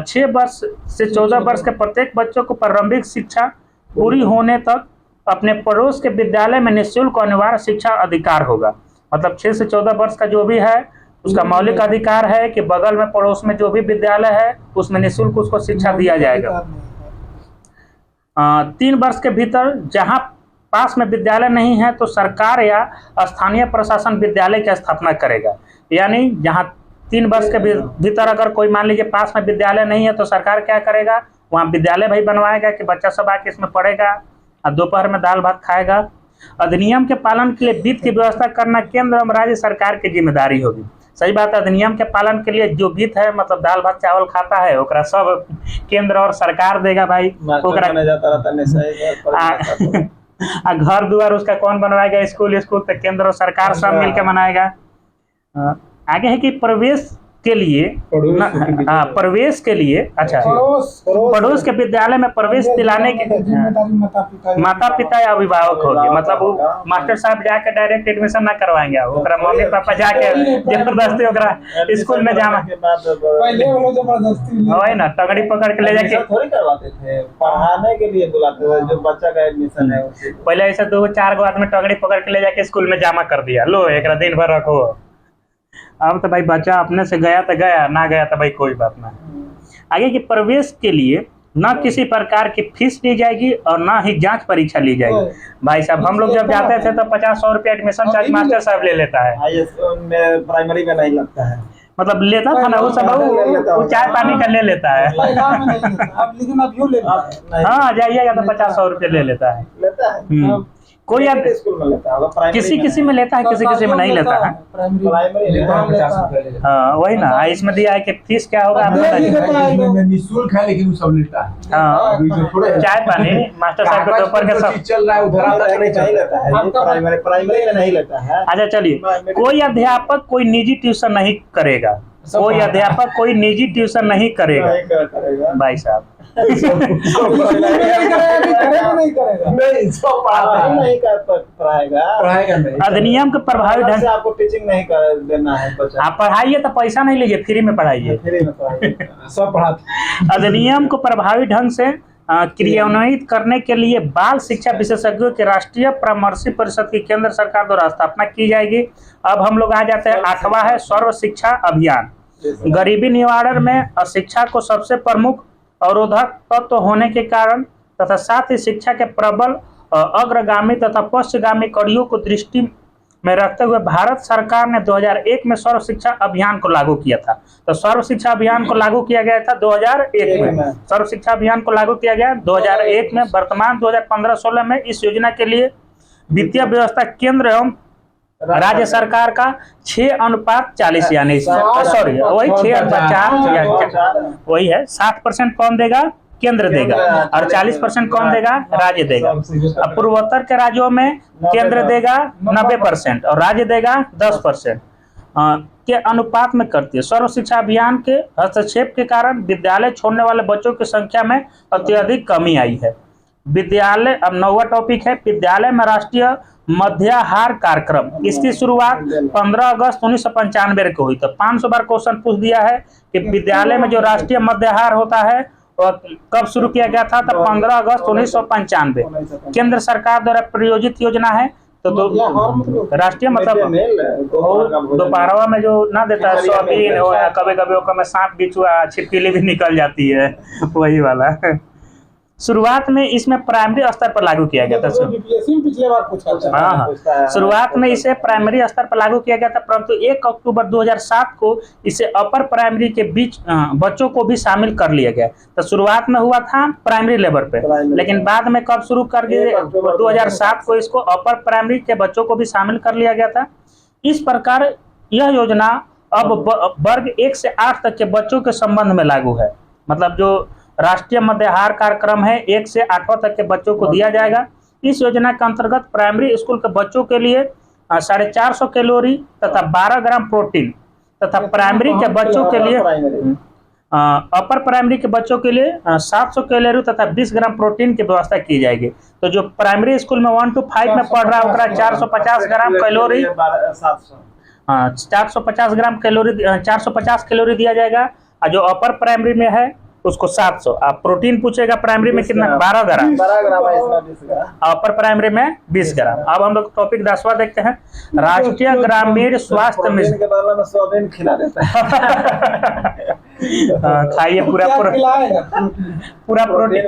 6 वर्ष से 14 वर्ष के प्रत्येक बच्चों को प्रारंभिक शिक्षा पूरी होने तक अपने पड़ोस के विद्यालय में निःशुल्क अनिवार्य शिक्षा अधिकार होगा। मतलब 6 से 14 वर्ष का जो भी है उसका मौलिक अधिकार है कि बगल में पड़ोस में जो भी विद्यालय है उसमें निःशुल्क उसको शिक्षा दिया जाएगा। 3 वर्ष के भीतर जहां पास में विद्यालय नहीं है तो सरकार या स्थानीय प्रशासन विद्यालय की स्थापना करेगा। यानी जहां 3 वर्ष के भीतर अगर कोई मान लीजिए पास में विद्यालय नहीं है तो सरकार क्या करेगा, वहाँ विद्यालय भाई बनवाएगा कि बच्चा सब आके इसमें पढ़ेगा और दोपहर में दाल भात खाएगा। अधिनियम के पालन के लिए वित्त की व्यवस्था करना केंद्र एवं राज्य सरकार की जिम्मेदारी होगी। सही बात है, अधिनियम के पालन के लिए जो वित्त है मतलब दाल भात चावल खाता है ओकरा सब केंद्र और सरकार देगा भाई। ओकरा घर दुआर उसका कौन बनवाएगा, स्कूल तो केंद्र और सरकार सब मिलकर बनाएगा। आगे है कि प्रवेश के लिए प्रवेश के लिए अच्छा पड़ोस के विद्यालय में प्रवेश दिलाने की माता पिता या अभिभावक होगी। मतलब वो मास्टर साहब जाके डायरेक्ट एडमिशन ना करवाएंगे, ओकरा मम्मी पापा जाके जबरदस्ती ओकरा स्कूल में जाना वही ना तगड़ी पकड़ के ले जाके थोड़ी करवाते थे, पढ़ाने के लिए बुलाते थे जो बच्चा का एडमिशन है। पहले ऐसे 2-4 गो आदमी टगड़ी पकड़ के ले जाके स्कूल में जमा कर दिया, लो एक दिन भर रखो। अब तो भाई बच्चा अपने से गया तो गया, ना गया तो भाई कोई बात ना। आगे की प्रवेश के लिए न किसी प्रकार की फीस ली जाएगी और ना ही जांच परीक्षा ली जाएगी। भाई साहब हम लोग जब जाते थे तो 50-100 रुपया एडमिशन चार्ज मास्टर साहब ले लेता है। प्राइमरी में नहीं लगता है, मतलब लेता था ना वो सब, वो चाय पानी का ले लेता है। हाँ जाइएगा तो 50-100 रुपया ले लेता है। कोई स्कूल में लेता है, किसी में लेता है, किसी में नहीं लेता है। हाँ वही ना, इसमें दिया है कि फीस क्या होगा आप बताइए। निःशुल्क है लेकिन वो सब लेता है। हाँ चाय पानी मास्टर साहब के ऊपर के सब चल रहा है उधर नहीं लेता है, प्राइमरी में नहीं लेता है। अच्छा चलिए, कोई अध्यापक कोई निजी ट्यूशन नहीं करेगा, कोई अध्यापक कोई निजी ट्यूशन नहीं करेगा भाई साहब। अधिनियम के प्रभावी ढंग से आपको टीचिंग नहीं कर देना है, आप पढ़ाइए तो पैसा नहीं लीजिए, फ्री में पढ़ाइए, सब पढ़ाते। अधिनियम को प्रभावी ढंग से क्रियान्वित करने के लिए बाल शिक्षा विशेषज्ञों के राष्ट्रीय परामर्श परिषद की केंद्र सरकार द्वारा स्थापना की जाएगी। अब हम लोग आ जाते हैं 8वां है सर्व शिक्षा अभियान। गरीबी निवारण में अशिक्षा को सबसे प्रमुख अवरोधक तत्व होने के कारण तथा साथ ही शिक्षा के प्रबल अग्रगामी तथा पश्चिमगामी कड़ियों को दृष्टि में रखते हुए भारत सरकार ने 2001 में सर्व शिक्षा अभियान को लागू किया था। तो सर्व शिक्षा अभियान को लागू किया गया था 2001 में, सर्व शिक्षा अभियान को लागू किया गया 2001 में। वर्तमान 2015-16 में इस योजना के लिए वित्तीय व्यवस्था केंद्र एवं राज्य सरकार का 6:40 यानी सॉरी वही 6:4 वही है। 60% कौन देगा, केंद्र देगा, और 40% कौन देगा, राज्य देगा। अब पूर्वोत्तर के राज्यों में केंद्र देगा 90% और राज्य देगा 10% के अनुपात में करती है। सर्व शिक्षा अभियान के हस्तक्षेप के कारण विद्यालय छोड़ने वाले बच्चों की संख्या में अत्यधिक कमी आई है। विद्यालय, अब 9वां टॉपिक है विद्यालय में राष्ट्रीय मध्याहार कार्यक्रम। इसकी शुरुआत 15 अगस्त 1995 को हुई। तो 500 बार क्वेश्चन पूछ दिया है कि विद्यालय में जो राष्ट्रीय मध्याहार होता है वह कब शुरू किया गया था, तो 15 अगस्त 1995 केंद्र सरकार द्वारा प्रायोजित योजना है। तो राष्ट्रीय मतलब दोपहरवा में जो ना देता है सोयाबीन, कभी कभी में सांप बिच्छुआ छिपकली भी निकल जाती है, वही वाला। शुरुआत में इसमें प्राइमरी स्तर पर लागू किया गया था। पिछले बार पूछा था। हाँ, शुरुआत में इसे प्राइमरी स्तर पर लागू किया गया था, परंतु 1 अक्टूबर 2007 को इसे अपर प्राइमरी के बीच बच्चों को भी शामिल कर लिया गया। तो शुरुआत में हुआ था प्राइमरी लेवल पे, लेकिन बाद में कब शुरू कर दिए, 2007 को इसको अपर प्राइमरी के बच्चों को भी शामिल कर लिया गया था। इस प्रकार यह योजना अब वर्ग 1 से 8 तक के बच्चों के संबंध में लागू है। मतलब जो राष्ट्रीय मध्याहार कार्यक्रम है 1 से 8वां तक के बच्चों को दिया जाएगा। इस योजना के अंतर्गत प्राइमरी स्कूल के बच्चों के लिए 450 कैलोरी तथा 12 ग्राम प्रोटीन तथा प्राइमरी के बच्चों के लिए अपर प्राइमरी के बच्चों के लिए 700 कैलोरी तथा 20 ग्राम प्रोटीन की व्यवस्था की जाएगी। तो जो प्राइमरी स्कूल में 1 to 5 में पढ़ रहा है उसका 450 ग्राम कैलोरी 450 कैलोरी दिया जाएगा, और जो अपर प्राइमरी में है उसको 700। अब प्रोटीन पूछेगा प्राइमरी में कितना, 12 ग्राम, 12 ग्राम है, इसमें 20 ग्राम। अपर प्राइमरी में 20 ग्राम। अब हम लोग टॉपिक 10वां देखते हैं, राष्ट्रीय ग्रामीण स्वास्थ्य प्रोटीन मिशन। के बदले में सोयाबीन खिला देता है। खाइए पूरा क्या पूरा खिलाएगा? पूरा प्रोटीन।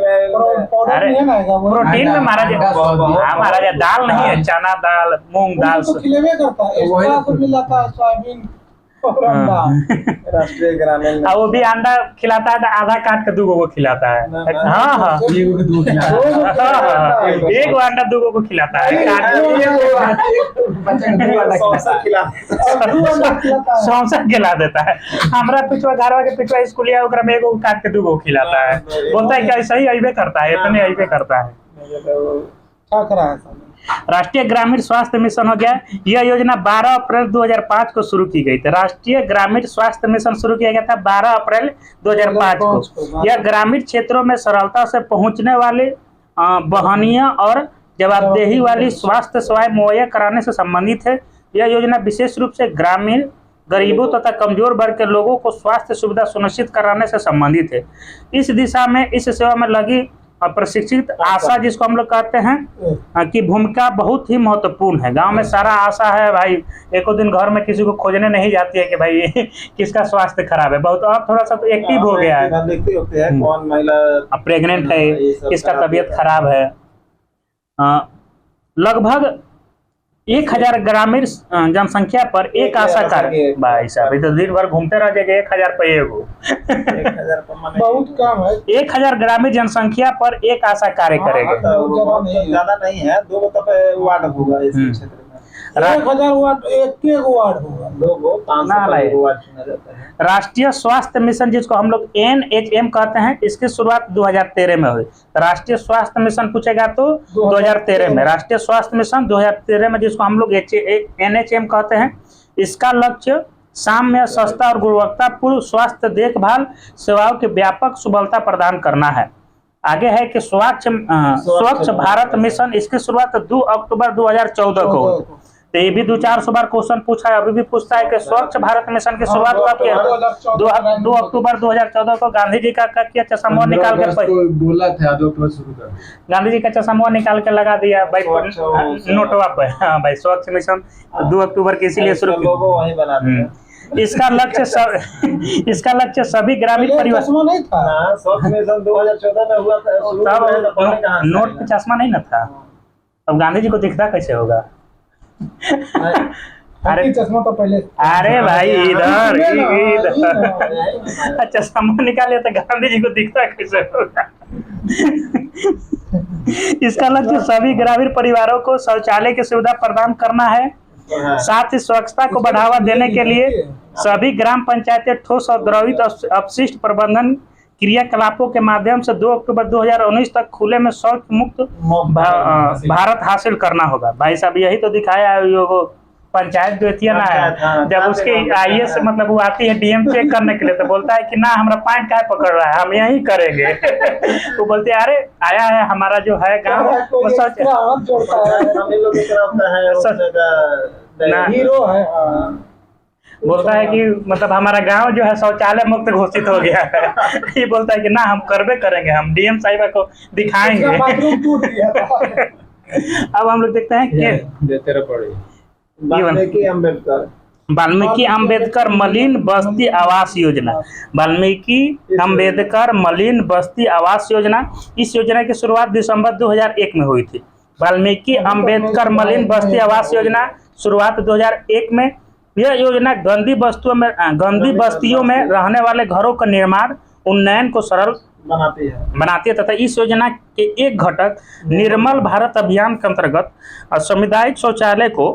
पाउडर अरे, नहीं है ना आएगा वो? प्रोटीन में महाराज, हाँ महाराज, दाल नहीं है, चना दाल, मूंग दाल तो खिलेवे करता है, एक्स्ट्रा कुछ मिलाता है, सोयाबीन और अंडा। राष्ट्रीय ग्रामीण वो भी अंडा खिलाता है तो आधा काट के 2 को खिलाता है। हाँ हाँ, एगो के 2 खिला एक अंडा 2 को खिलाता है, काट बच्चा के 2 अंडा सौसा खिला सौंसा खिला देता है। हमारा पिछवा घरवा के पिछवा स्कूलिया ओकरा में एगो काट के 2 को खिलाता है, बोलता है कि ऐसा ही अइबे करता है, इतने अइबे करता है। क्या करा है सब? राष्ट्रीय ग्रामीण स्वास्थ्य मिशन हो गया। यह योजना 12 अप्रैल 2005 को शुरू की गई थी। राष्ट्रीय ग्रामीण स्वास्थ्य मिशन शुरू किया गया था 12 अप्रैल 2005 को। यह ग्रामीण क्षेत्रों में सरलता से पहुंचने वाले वहनीय और जवाबदेही वाली स्वास्थ्य सेवाएं मुहैया कराने से संबंधित है। यह योजना विशेष रूप से ग्रामीण गरीबों तथा कमजोर वर्ग के लोगों को स्वास्थ्य सुविधा सुनिश्चित कराने से संबंधित है। इस दिशा में इस सेवा में लगी प्रशिक्षित आशा, जिसको हम लोग कहते हैं, की भूमिका बहुत ही महत्वपूर्ण है। गांव में सारा आशा है भाई, एको दिन घर में किसी को खोजने नहीं जाती है कि भाई किसका स्वास्थ्य खराब है, बहुत अब थोड़ा सा तो एक्टिव हो गया है। देखते होते हैं कौन महिला प्रेग्नेंट है, किसका तबीयत खराब है। लगभग 1000 ग्रामीण जनसंख्या पर एक आशा कार्य। भाई साहब ये तो दिन भर घूमते रह जाएगा, 1000 पे एगो। 1000 बहुत कम है। 1000 ग्रामीण जनसंख्या पर एक आशा कार्य करेगा। ज्यादा नहीं है, 2 तो वार्ड होगा इस क्षेत्र में। 1000 वार्ड, एक वार्ड होगा। 2 500 वार्ड चुना जाता है। राष्ट्रीय स्वास्थ्य मिशन, जिसको हम लोग NHM कहते हैं, इसकी शुरुआत 2013 में हुई। राष्ट्रीय स्वास्थ्य मिशन पूछेगा तो 2013 में राष्ट्रीय स्वास्थ्य मिशन 2013 में, जिसको हम लोग NHM कहते हैं। इसका लक्ष्य साम्य, सस्ता और गुणवत्तापूर्ण स्वास्थ्य देखभाल सेवाओं की व्यापक सुलभता प्रदान करना है। आगे है कि स्वच्छ भारत मिशन, इसकी शुरुआत 2 अक्टूबर 2014 को हुई। तो ये भी 2-4 बार क्वेश्चन पूछा है, अभी भी पूछता है कि स्वच्छ भारत मिशन की शुरुआत कब किया? 2 अक्टूबर 2014 को गांधी जी का किया, चश्मा निकाल के बोला था 2 अक्टूबर शुरू कर। गांधी जी का चश्मा निकाल के लगा दिया भाई नोटवा पे। हाँ भाई, स्वच्छ मिशन 2 अक्टूबर के इसीलिए शुरू किया। इसका लक्ष्य सभी ग्रामीण परिवार। नहीं था स्वच्छ मिशन 2014 में हुआ था, तब नोट पे चश्मा नहीं ना था, अब गांधी जी को दिखता कैसे होगा? अरे चश्मा तो पहले। अरे भाई इधर चश्मा निकाले तो गांधी जी को दिखता कैसे होगा? इसका लक्ष्य सभी ग्रामीण परिवारों को शौचालय की सुविधा प्रदान करना है। साथ ही स्वच्छता को बढ़ावा देने के लिए सभी ग्राम पंचायतें ठोस और द्रवित अपशिष्ट प्रबंधन क्रियाकलापों के माध्यम से 2 अक्टूबर 2019 तक खुले में शौच मुक्त भारत हासिल करना होगा। भाई साहब यही तो दिखाया है वो पंचायत जो थी ना, जब उसके IAS मतलब वो आती है DM चेक करने के लिए, तो बोलता है कि ना हमारा पॉइंट क्या पकड़ रहा है, हम यही करेंगे। वो बोलते हैं अरे आया है हमारा जो है गाँव वो सच हीरो है। बोलता है कि मतलब हमारा गांव जो है शौचालय मुक्त घोषित हो गया है। ये बोलता है कि ना हम करबे करेंगे, हम DM साहिबा को दिखाएंगे। अब हम लोग देखते हैं कि वाल्मीकि अम्बेडकर मलिन बस्ती आवास योजना। वाल्मीकि अम्बेडकर मलिन बस्ती आवास योजना, इस योजना की शुरुआत दिसंबर 2001 में हुई थी। वाल्मीकि अम्बेडकर मलिन बस्ती आवास योजना शुरुआत 2001 में। यह योजना गंदी बस्तियों में रहने वाले घरों का निर्माण उन्नयन को सरल बनाती है तथा इस योजना के एक घटक निर्मल भारत अभियान के अंतर्गत सामुदायिक शौचालय को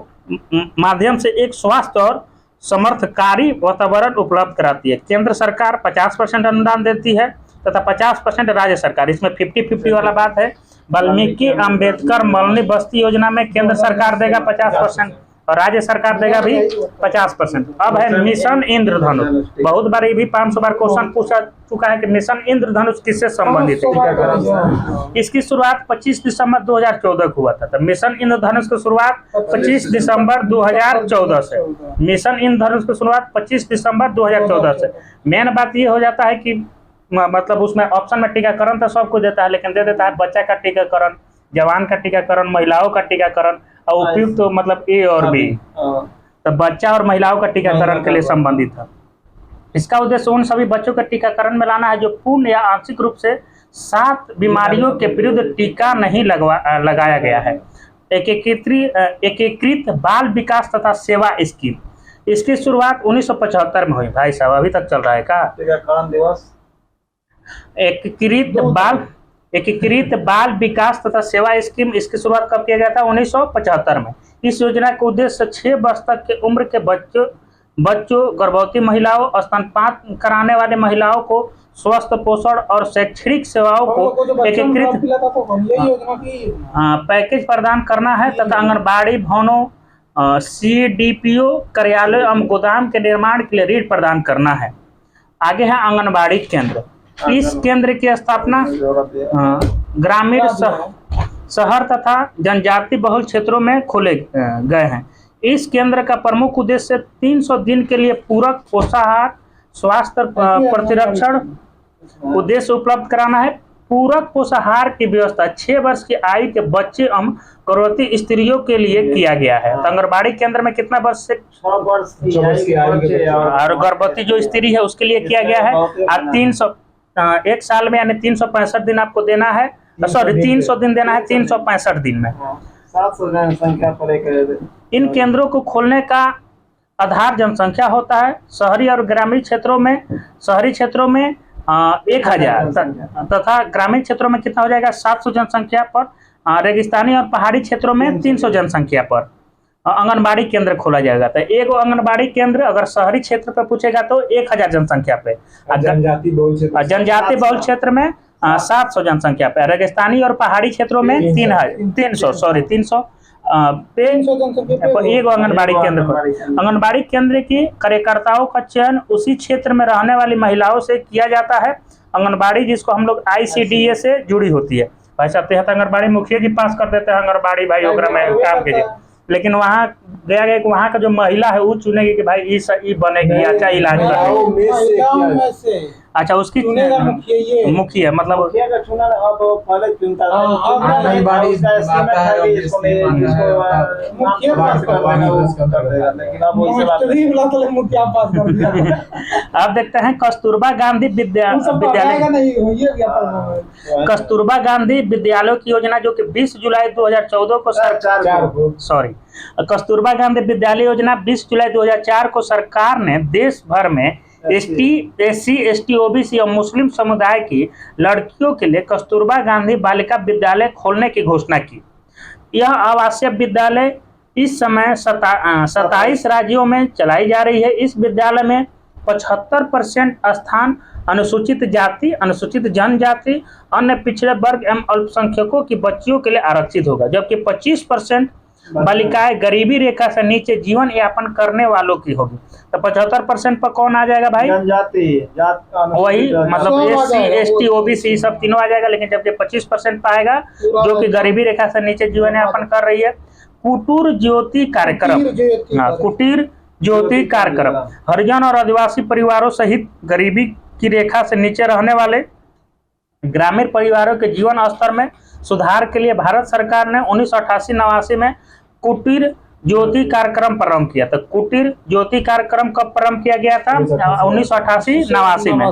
माध्यम से एक स्वास्थ्य और समर्थकारी वातावरण उपलब्ध कराती है। केंद्र सरकार 50% अनुदान देती है तथा 50% राज्य सरकार, इसमें 50-50 वाला बात है। वाल्मीकि अम्बेडकर मलिन बस्ती योजना में केंद्र सरकार देगा 50% और राज्य सरकार देगा भी 50%। अब है मिशन इंद्रधनुष। बहुत बार ये भी 500 बार क्वेश्चन पूछा चुका है कि मिशन इंद्रधनुष किससे संबंधित है। इसकी शुरुआत 25 दिसंबर 2014 को हुआ था। तो मिशन इंद्रधनुष की शुरुआत 25 दिसंबर 2014 से। मिशन इंद्रधनुष की शुरुआत 25 दिसंबर 2014 से। मेन बात ये हो जाता है कि मतलब उसमें ऑप्शन में टीकाकरण तो सब कुछ देता है, लेकिन दे देता है बच्चा का टीकाकरण, जवान का टीकाकरण, महिलाओं का टीकाकरण और उपयुक्त तो मतलब ए और बी, तो बच्चा और महिलाओं का टीकाकरण के लिए संबंधित है। इसका उद्देश्य उन सभी बच्चों का टीकाकरण में लाना है जो पूर्ण या आंशिक रूप से 7 बीमारियों के विरुद्ध टीका नहीं लगाया गया है। एकीकृत बाल विकास तथा सेवा स्कीम, इसकी शुरुआत 1975 में हुई। भाई साहब अभी तक चल रहा है का टीकाकरण दिवस? एकीकृत बाल विकास तथा सेवा स्कीम, इसकी शुरुआत कब किया गया था? 1975 में। इस योजना का उद्देश्य 6 वर्ष तक के उम्र के बच्चों, गर्भवती महिलाओं, स्तनपान कराने वाले महिलाओं को स्वस्थ पोषण और शैक्षणिक सेवाओं को एकीकृत पैकेज प्रदान करना है तथा आंगनबाड़ी भवनों, CDPO कार्यालय एवं गोदाम के निर्माण के लिए ऋण प्रदान करना है। आगे है आंगनबाड़ी केंद्र। इस केंद्र की स्थापना ग्रामीण, शहर तथा जनजाति बहुल क्षेत्रों में खोले गए हैं। इस केंद्र का प्रमुख उद्देश्य 300 दिन के लिए पूरक पोषाहार, स्वास्थ्य प्रतिरक्षण उद्देश्य उपलब्ध कराना है। पूरक पोषाहार की व्यवस्था 6 वर्ष की आयु के बच्चे एवं गर्भवती स्त्रियों के लिए किया गया है। तो आंगनबाड़ी केंद्र में कितना वर्ष से 6 वर्ष की आयु और गर्भवती जो स्त्री है उसके लिए किया गया है। 1 साल में यानी 365 दिन आपको देना है, सॉरी 300 दिन देना है 365 दिन में। 700 जनसंख्या पर एक। इन केंद्रों को खोलने का आधार जनसंख्या होता है। शहरी और ग्रामीण क्षेत्रों में, शहरी क्षेत्रों में 1000 तथा ग्रामीण क्षेत्रों में कितना हो जाएगा? 700 जनसंख्या पर। रेगिस्तानी और पहाड़ी क्षेत्रों में 300 जनसंख्या पर आंगनबाड़ी केंद्र खोला जाएगा। तो एक आंगनबाड़ी केंद्र अगर शहरी क्षेत्र पर पूछेगा तो 1000 जनसंख्या पे, जनजाति बहुल क्षेत्र में 700 जनसंख्या पे, रेगिस्तानी और पहाड़ी क्षेत्रों में 300 पे एक आंगनबाड़ी केंद्र पर। आंगनबाड़ी केंद्र की कार्यकर्ताओं का चयन उसी क्षेत्र में रहने वाली महिलाओं से किया जाता है। आंगनबाड़ी जिसको हम लोग ICDA से जुड़ी होती है। भाई साहब तो आंगनबाड़ी मुखिया जी पास कर देते हैं आंगनबाड़ी, भाई ओकरा में काम कीजिए, लेकिन वहाँ गया कि वहाँ का जो महिला है वो चुनेगी कि भाई ई बनेगी, अच्छा इलाज करेगी। अच्छा उसकी मुखिया मतलब आप देखते हैं कस्तूरबा गांधी कस्तूरबा गांधी विद्यालयों की योजना जो कि 20 जुलाई 2014 को कस्तूरबा गांधी विद्यालय योजना 20 जुलाई 2004 को सरकार ने देश भर में SC, ST, OBC और मुस्लिम समुदाय की लड़कियों के लिए कस्तूरबा गांधी बालिका विद्यालय खोलने की घोषणा की। यह आवासीय विद्यालय इस समय 27 राज्यों में चलाई जा रही है। इस विद्यालय में 75% स्थान अनुसूचित जाति, अनुसूचित जनजाति, अन्य पिछड़े वर्ग एवं अल्पसंख्यकों की बच्चियों के लिए आरक्षित होगा, जबकि 25% बालिकाएं गरीबी रेखा से नीचे जीवन यापन करने वालों की होगी। तो 75% पर कौन आ जाएगा भाई? वही मतलब SC, ST, OBC सब तीनों आ जाएगा, लेकिन जबकि 25% पाएगा जो कि गरीबी रेखा से नीचे जीवन यापन कर रही है। कुटीर ज्योति कार्यक्रम, कुटीर ज्योति कार्यक्रम हरिजन और आदिवासी परिवारों सहित गरीबी की रेखा से नीचे रहने वाले ग्रामीण परिवारों के जीवन स्तर में सुधार के लिए भारत सरकार ने 1988-89 में कुटीर ज्योति कार्यक्रम प्रारंभ किया था। कुटीर ज्योति कार्यक्रम कब प्रारंभ किया गया था? 1988-89 में।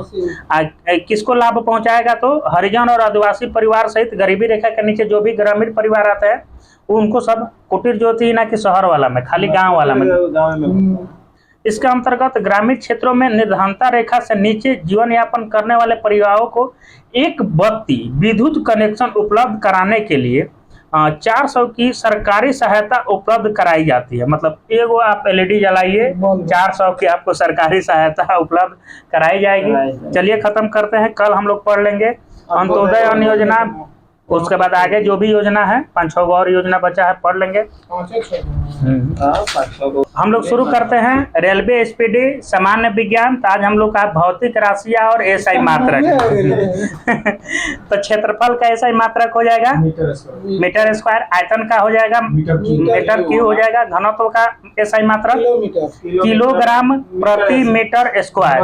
किसको लाभ पहुंचाएगा? तो हरिजन और आदिवासी परिवार सहित गरीबी रेखा के नीचे जो भी ग्रामीण परिवार आते हैं उनको सब कुटीर ज्योति, ना कि शहर वाला में, खाली गांव वाला में। इसके अंतर्गत ग्रामीण क्षेत्रों में निर्धनता रेखा से नीचे जीवन यापन करने वाले परिवारों को एक बत्ती विद्युत कनेक्शन उपलब्ध कराने के लिए 400 की सरकारी सहायता उपलब्ध कराई जाती है। मतलब एगो आप LED जलाइए, 400 की आपको सरकारी सहायता उपलब्ध कराई जाएगी। चलिए खत्म करते हैं, कल हम लोग पढ़ लेंगे अंत्योदय अन्न योजना उसके बाद आगे जो भी योजना है 5-6 और योजना बचा है पढ़ लेंगे। पाँचों छः हाँ 500 को हम लोग शुरू करते हैं रेलवे स्पीडी सामान्य विज्ञान। तो आज हम लोग का भौतिक राशियां और एसआई मात्रक। तो क्षेत्रफल का एसआई मात्रक हो जाएगा मीटर स्क्वायर, आयतन का हो जाएगा मीटर क्यूब हो जाएगा, घनत्व का एसआई मात्रक किलोमीटर किलोग्राम प्रति मीटर स्क्वायर,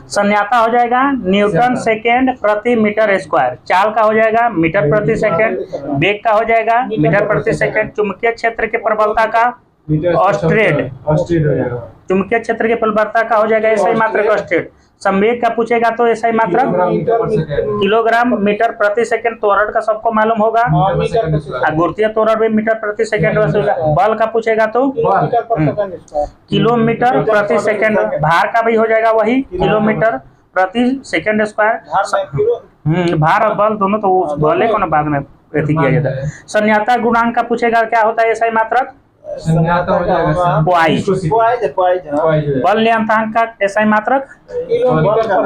संज्ञाता हो जाएगा न्यूटन सेकेंड प्रति मीटर स्क्वायर, चाल का हो जाएगा मीटर प्रति सेकेंड, वेग का हो जाएगा मीटर प्रति सेकेंड, चुंबकीय क्षेत्र की प्रबलता का ऑस्ट्रेड, चुंबकीय क्षेत्र की प्रबलता का हो जाएगा एसआई मात्रक ऑस्ट्रेड, संवेग का पूछेगा तो एसआई मात्रक किलोग्राम मीटर प्रति सेकंड, त्वरण का सबको मालूम होगा, गुरुत्वीय त्वरण भी मीटर प्रति सेकंड होगा, बल का पूछेगा तो किलोमीटर प्रति सेकंड, भार का भी हो जाएगा वही किलोमीटर प्रति सेकंड स्क्वायर, भार और बल दोनों तो उस बले को ना बाद में किया जाता है। संज्ञाता गुणांक का पूछेगा क्या होता है एसआई मात्रक बल नियतांक का एसआई मात्रक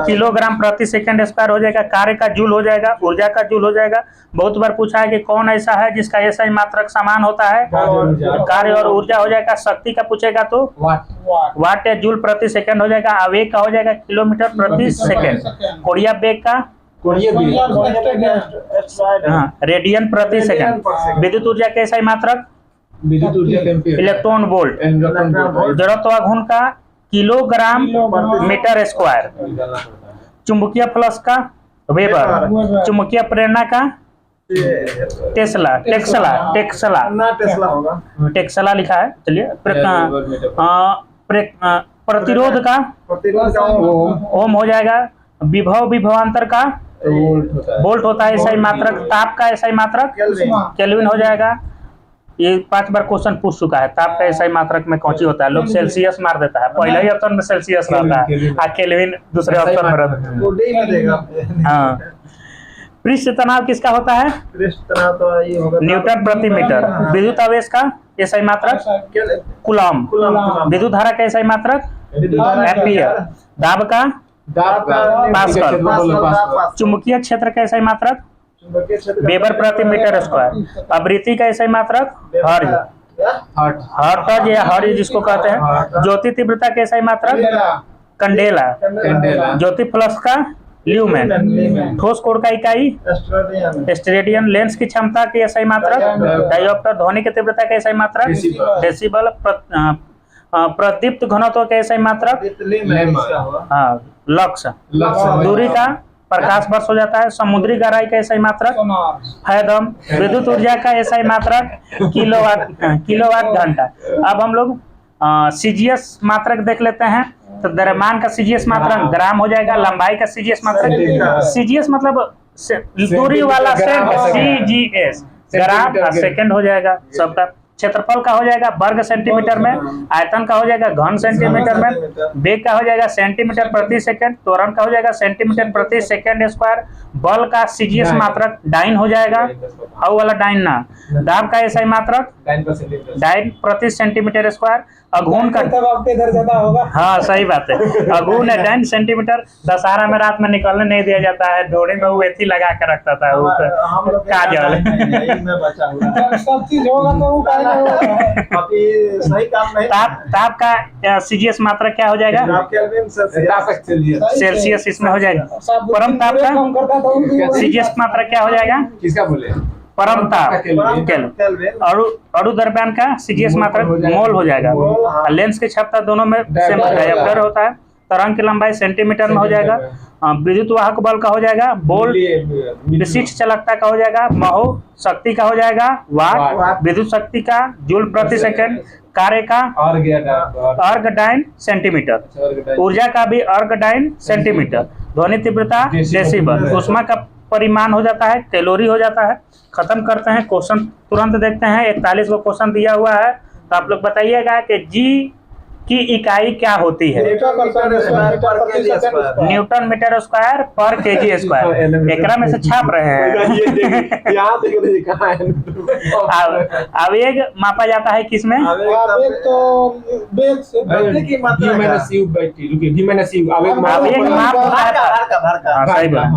किलोग्राम प्रति सेकंड स्क्वायर हो जाएगा, कार्य का जूल हो जाएगा, ऊर्जा का जूल हो जाएगा। बहुत बार पूछा है कि कौन ऐसा है जिसका एसआई मात्रक समान होता है, कार्य और ऊर्जा हो जाएगा। शक्ति का पूछेगा तो वाट या जूल प्रति सेकंड हो जाएगा, आवेग का हो जाएगा किलोमीटर प्रति सेकंड, कोरिया वेग का रेडियन प्रति सेकंड, विद्युत ऊर्जा के एसआई मात्रक इलेक्ट्रॉन वोल्ट, जड़त्व घूर्ण का किलोग्राम मीटर स्क्वायर, चुंबकीय फ्लक्स का वेबर, चुंबकीय प्रेरणा का टेक्सला लिखा है। चलिए प्रतिरोध का ओम हो जाएगा, विभवांतर का वोल्ट होता है एसआई मात्रक, ताप का एसआई मात्रक केल्विन हो जाएगा। ये 5 बार क्वेश्चन पूछ चुका है, ताप का एसआई मात्रक में कौन सी होता है, लोग सेल्सियस मार देता है, पहले ही ऑप्शन में सेल्सियस रहता है और केल्विन दूसरे ऑप्शन में रहता है। हाँ, पृष्ठ तनाव किसका होता है न्यूटन प्रति मीटर, विद्युत आवेश का एसआई मात्रक कूलम, विद्युत धारा का एसआई मात्रक एम्पीयर, दाब का पास्कल, चुंबकीय क्षेत्र का एसआई मात्रक वेबर प्रति मीटर स्क्वायर, आवृत्ति का एसआई मात्रक हर्ट्ज या हर्ट्ज जिसको कहते हैं, ज्योति तीव्रता का एसआई मात्रक कंडेला, ज्योति फ्लक्स का ल्यूमेन, ठोस कोण का इकाई स्टेरेडियन, लेंस की क्षमता की एसआई मात्रक डायोप्टर, ध्वनि की तीव्रता का एसआई मात्रक डेसिबल, प्रदीप्त घनत्व का एसआई मात्रक लक्स, दूरी का प्रकाश वर्ष हो जाता है, समुद्री गहराई का एसआई मात्रक फैदम, विद्युत ऊर्जा का एसआई मात्रक किलोवाट घंटा। अब हम लोग सीजीएस मात्रक देख लेते हैं। तो द्रव्यमान का सीजीएस मात्रक ग्राम हो जाएगा, लंबाई का सीजीएस मात्रक, सीजीएस मतलब दूरी वाला सीजीएस ग्राम और सेकंड हो जाएगा सबका। क्षेत्रफल का हो जाएगा वर्ग सेंटीमीटर में, आयतन का हो जाएगा घन सेंटीमीटर में, वेग का हो जाएगा सेंटीमीटर प्रति सेकंड, त्वरण का हो जाएगा सेंटीमीटर प्रति सेकंड स्क्वायर, बल का सीजीएस मात्रक डाइन हो जाएगा, हाउ वाला डाइन ना, दाब का एसआई मात्रक डाइन प्रति सेंटीमीटर स्क्वायर, अघूर्ण का इधर ज्यादा होगा। हाँ सही बात है, अघूर्ण है डाइन सेंटीमीटर। दशहरा में रात में निकलने नहीं दिया जाता है, डोरे में वो एथी लगा कर रखता था वो काजल। सब चीज होगा तो वो काहे नहीं होगा? अभी सही काम नहीं। ताप का सीजीएस मात्रक क्या हो जाएगा सेल्सियस, इसमें हो जाएगा। परम ताप का सीजीएस मात्रक क्या हो जाएगा किसका बोले परम ताप केल्विन। अणु द्रव्यमान का सीजीएस मात्रक मोल हो जाएगा। लेंस की क्षमता दोनों में सेम डायोप्टर होता है। तरंग की लंबाई सेंटीमीटर में हो जाएगा। विद्युत वाहक बल का हो जाएगा वोल्ट। विशिष्ट चालकता का हो जाएगा महो। शक्ति का हो जाएगा वाट। विद्युत शक्ति का जूल प्रति सेकंड। कार्य का अर्गडाइन सेंटीमीटर। ऊर्जा का भी अर्गडाइन सेंटीमीटर। ध्वनि तीव्रता डेसिबल। ऊष्मा का परिमाण हो जाता है कैलोरी हो जाता है। खत्म करते हैं क्वेश्चन तुरंत देखते हैं। 41 को क्वेश्चन दिया हुआ है तो आप लोग बताइएगा कि जी की इकाई क्या होती है? न्यूटन मीटर स्क्वायर पर केजी स्क्वायर। एकरा में से छाप रहे हैं। आवेग मापा जाता है किसमें? आवेग तो वेग से आवेग माप होता है। हाँ, सही बात।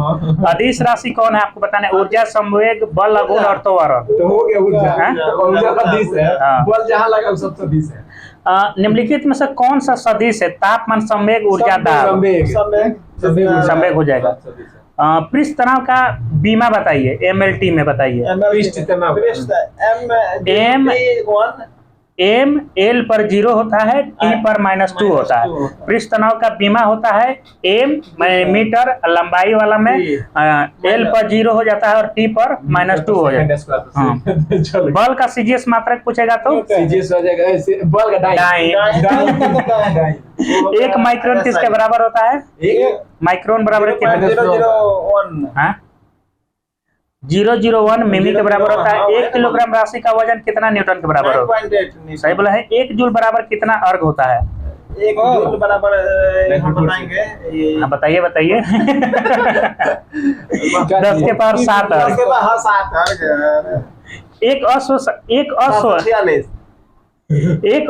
अदिश राशि कौन है आपको बताना है? ऊर्जा, संवेग, बल, आघूर्ण और त्वरण। तो हो गया ऊर्जा। हाँ? ऊर्जा का दिश है, हाँ। बल जहाँ लगा वो सब सदिश है। निम्नलिखित में से कौन सा सदिश है? तापमान, संवेग, ऊर्जा, दाब। संवेग हो जाएगा। पृष्ठ तनाव का बीमा बताइए, MLT में बताइए। M L पर 0 होता है, T पर -2 होता है। पृष्ठ तनाव का बीमा होता है M मीटर लंबाई वाला में L पर 0 हो जाता है और T पर -2 हो जाता है। हाँ। बल का CGS मात्रक पूछेगा तो सीजीएस हो जाएगा ऐसे, बल का डाइन। एक माइक्रोन किसके बराबर होता है? माइक्रोन बराबर कितना? 0.001 मिमी के बराबर होता है। 1 किलोग्राम राशि का वजन कितना न्यूटन के बराबर होता है? सही बोला है। 1 जूल बराबर कितना अर्घ होता है? 1 जूल बराबर हम बताएंगे। हाँ, बताइए बताइए। 10 के पावर 7 अर्घ। एक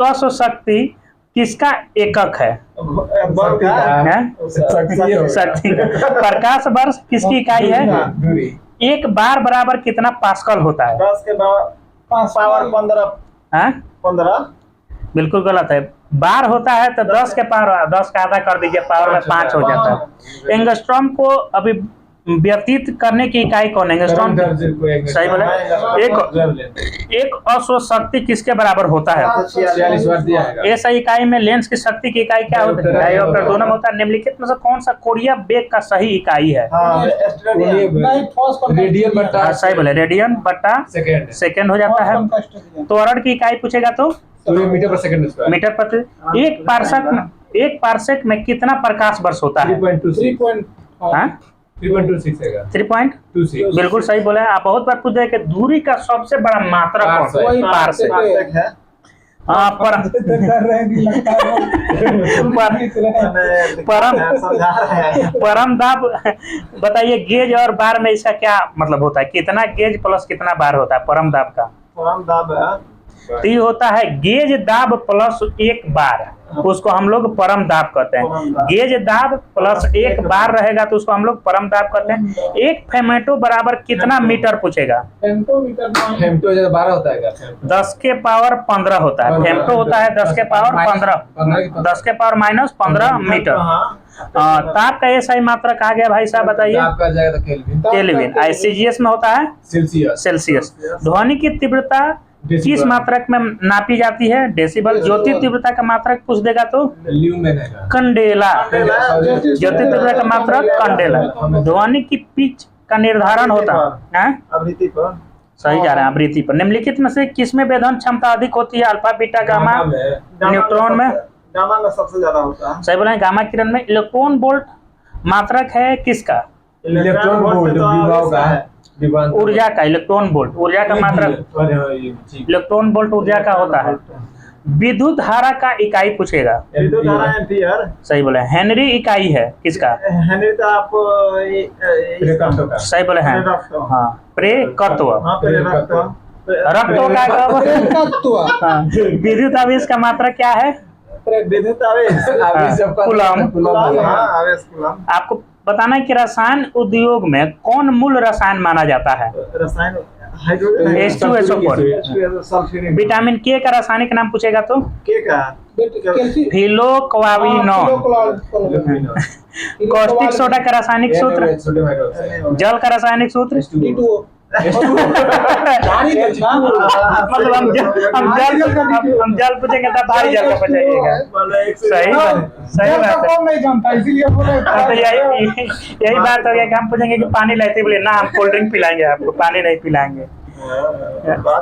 अश्व शक्ति किसका एकक है? शक्ति। प्रकाश वर्ष किसकी इकाई है? एक बार बराबर कितना पास्कल होता है? 10 के पावर 15। 15 बिल्कुल गलत है। बार होता है तो 10 के पावर 10 का आधा कर दीजिए, पावर में 5 हो जाता है। एंगस्ट्रॉम को अभी व्यतीत करने की इकाई कौन है? एंगस्ट्रॉम। सही बोले। एक अश्व शक्ति किसके बराबर होता है? 46 वाट दिया है। ऐसा इकाई में लेंस की शक्ति की इकाई क्या होती है? डायोप्टर। दोनों में होता है। निम्नलिखित में से कौन सा कोरिया बेग का सही इकाई है? रेडियन बटा। सही बोले। रेडियन बटा सेकेंड हो जाता है। त्वरण की इकाई पूछेगा तो मीटर पर सेकंड स्क्वायर। मीटर प्रति। एक पार्सेक में कितना प्रकाश वर्ष होता है? 3.26 बिल्कुल सही बोले। आप बहुत बार पूछ रहे कि दूरी का सबसे बड़ा मात्रक कौन सा है? पार्सेक है। परम दाब बताइए। गेज और बार में इसका क्या मतलब होता है? कितना गेज प्लस कितना बार होता है परम दाब का? परम दाब है तो ये होता है गेज दाब प्लस 1 बार, उसको हम लोग परम दाब कहते हैं। गेज दाब प्लस 1 बार रहेगा तो उसको हम लोग परम दाब कहते हैं। एक फेमेटो बराबर कितना मीटर पूछेगा? फेमटो 12 होता है क्या? 10 के पावर 15 होता है। फेमटो होता है 10 के पावर 15, 10 के पावर -15 मीटर। ताप का SI मात्रक आ गया भाई साहब, बताइए। आपका जाएगा तो केल्विन। ICGS में होता है सेल्सियस। ध्वनि की तीव्रता किस मात्रक में नापी जाती है? डेसिबल। ज्योति तीव्रता का मात्रक पूछ देगा तो कंडेला। ज्योति तीव्रता का मात्रक कंडेला। ध्वनि की पिच का निर्धारण होता है आवृत्ति पर। सही जा रहे हैं, आवृत्ति पर। निम्नलिखित में से किसमें वेधन क्षमता अधिक होती है? अल्फा, बीटा, गामा, न्यूट्रॉन में? गामा में सबसे ज्यादा होता है। सही बोले। गामा किरण में। इलेक्ट्रॉन वोल्ट मात्रक है किसका? इलेक्ट्रॉन वोल्ट विभव का है। ऊर्जा का। इलेक्ट्रॉन वोल्ट ऊर्जा का मात्रक। इलेक्ट्रॉन वोल्ट ऊर्जा का होता है। विद्युत धारा का इकाई पूछेगा। विद्युत धारा एम्पीयर। सही बोले। हेनरी इकाई है किसका? हेनरी तो आप सही बोले हैं। हाँ, प्रेरकत्व। रक्तों का विद्युत आवेश का मात्रा क्या है? विद्युत आवेश कूलम। आपको बताना है कि रसायन उद्योग में कौन मूल रसायन माना जाता है? रसायन H2SO4। विटामिन के का रासायनिक नाम पूछेगा तो के का फिलोक्वाविनोन। कॉस्टिक सोडा का रासायनिक सूत्र? जल का रासायनिक सूत्र? मतलब हम जल पूछेंगे तब भारी जल का पूछेगा। सही बात है। यही बात हो गया कि हम पूछेंगे कि पानी लाते बोले ना, हम कोल्ड ड्रिंक पिलाएंगे आपको, पानी नहीं पिलाएंगे।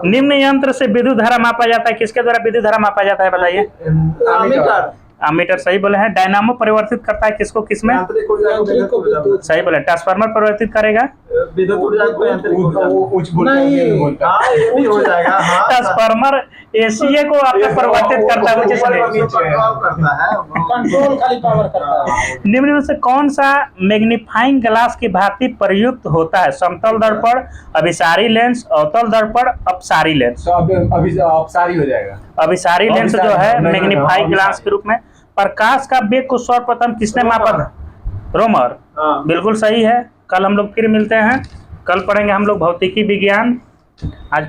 निम्न यंत्र से विद्युत धारा मापा जाता है। किसके द्वारा विद्युत धारा मापा जाता है बताइए? अमीटर। सही बोले हैं। डायनामो परिवर्तित करता है किसको किसमें? सही बोले। ट्रांसफार्मर परिवर्तित करेगा विद्युत ऊर्जा को यांत्रिक ऊर्जा। उच्च वोल्टेज नहीं। बोलता है। हाँ, ये भी हो जाएगा। हाँ, ट्रांसफार्मर एसीए को आपका परिवर्तित करता है which is ऊपर next। नीचे कंट्रोल करता है। कंट्रोल खाली पावर करता है। निम्न में से कौन सा मैग्नीफाइंग ग्लास की भांति प्रयुक्त होता है? समतल दर्पण, अभिसारी लेंस, अवतल दर्पण, अपसारी लेंस। तो अभी अपसारी हो जाएगा। अभिसारी लेंस जो है मैग्नीफाइंग ग्लास के रूप में। प्रकाश का वेग को सर्वप्रथम किसने मापा था? रोमर। हाँ। बिल्कुल सही है। कल हम लोग फिर मिलते हैं। कल पढ़ेंगे हम लोग भौतिकी विज्ञान। आज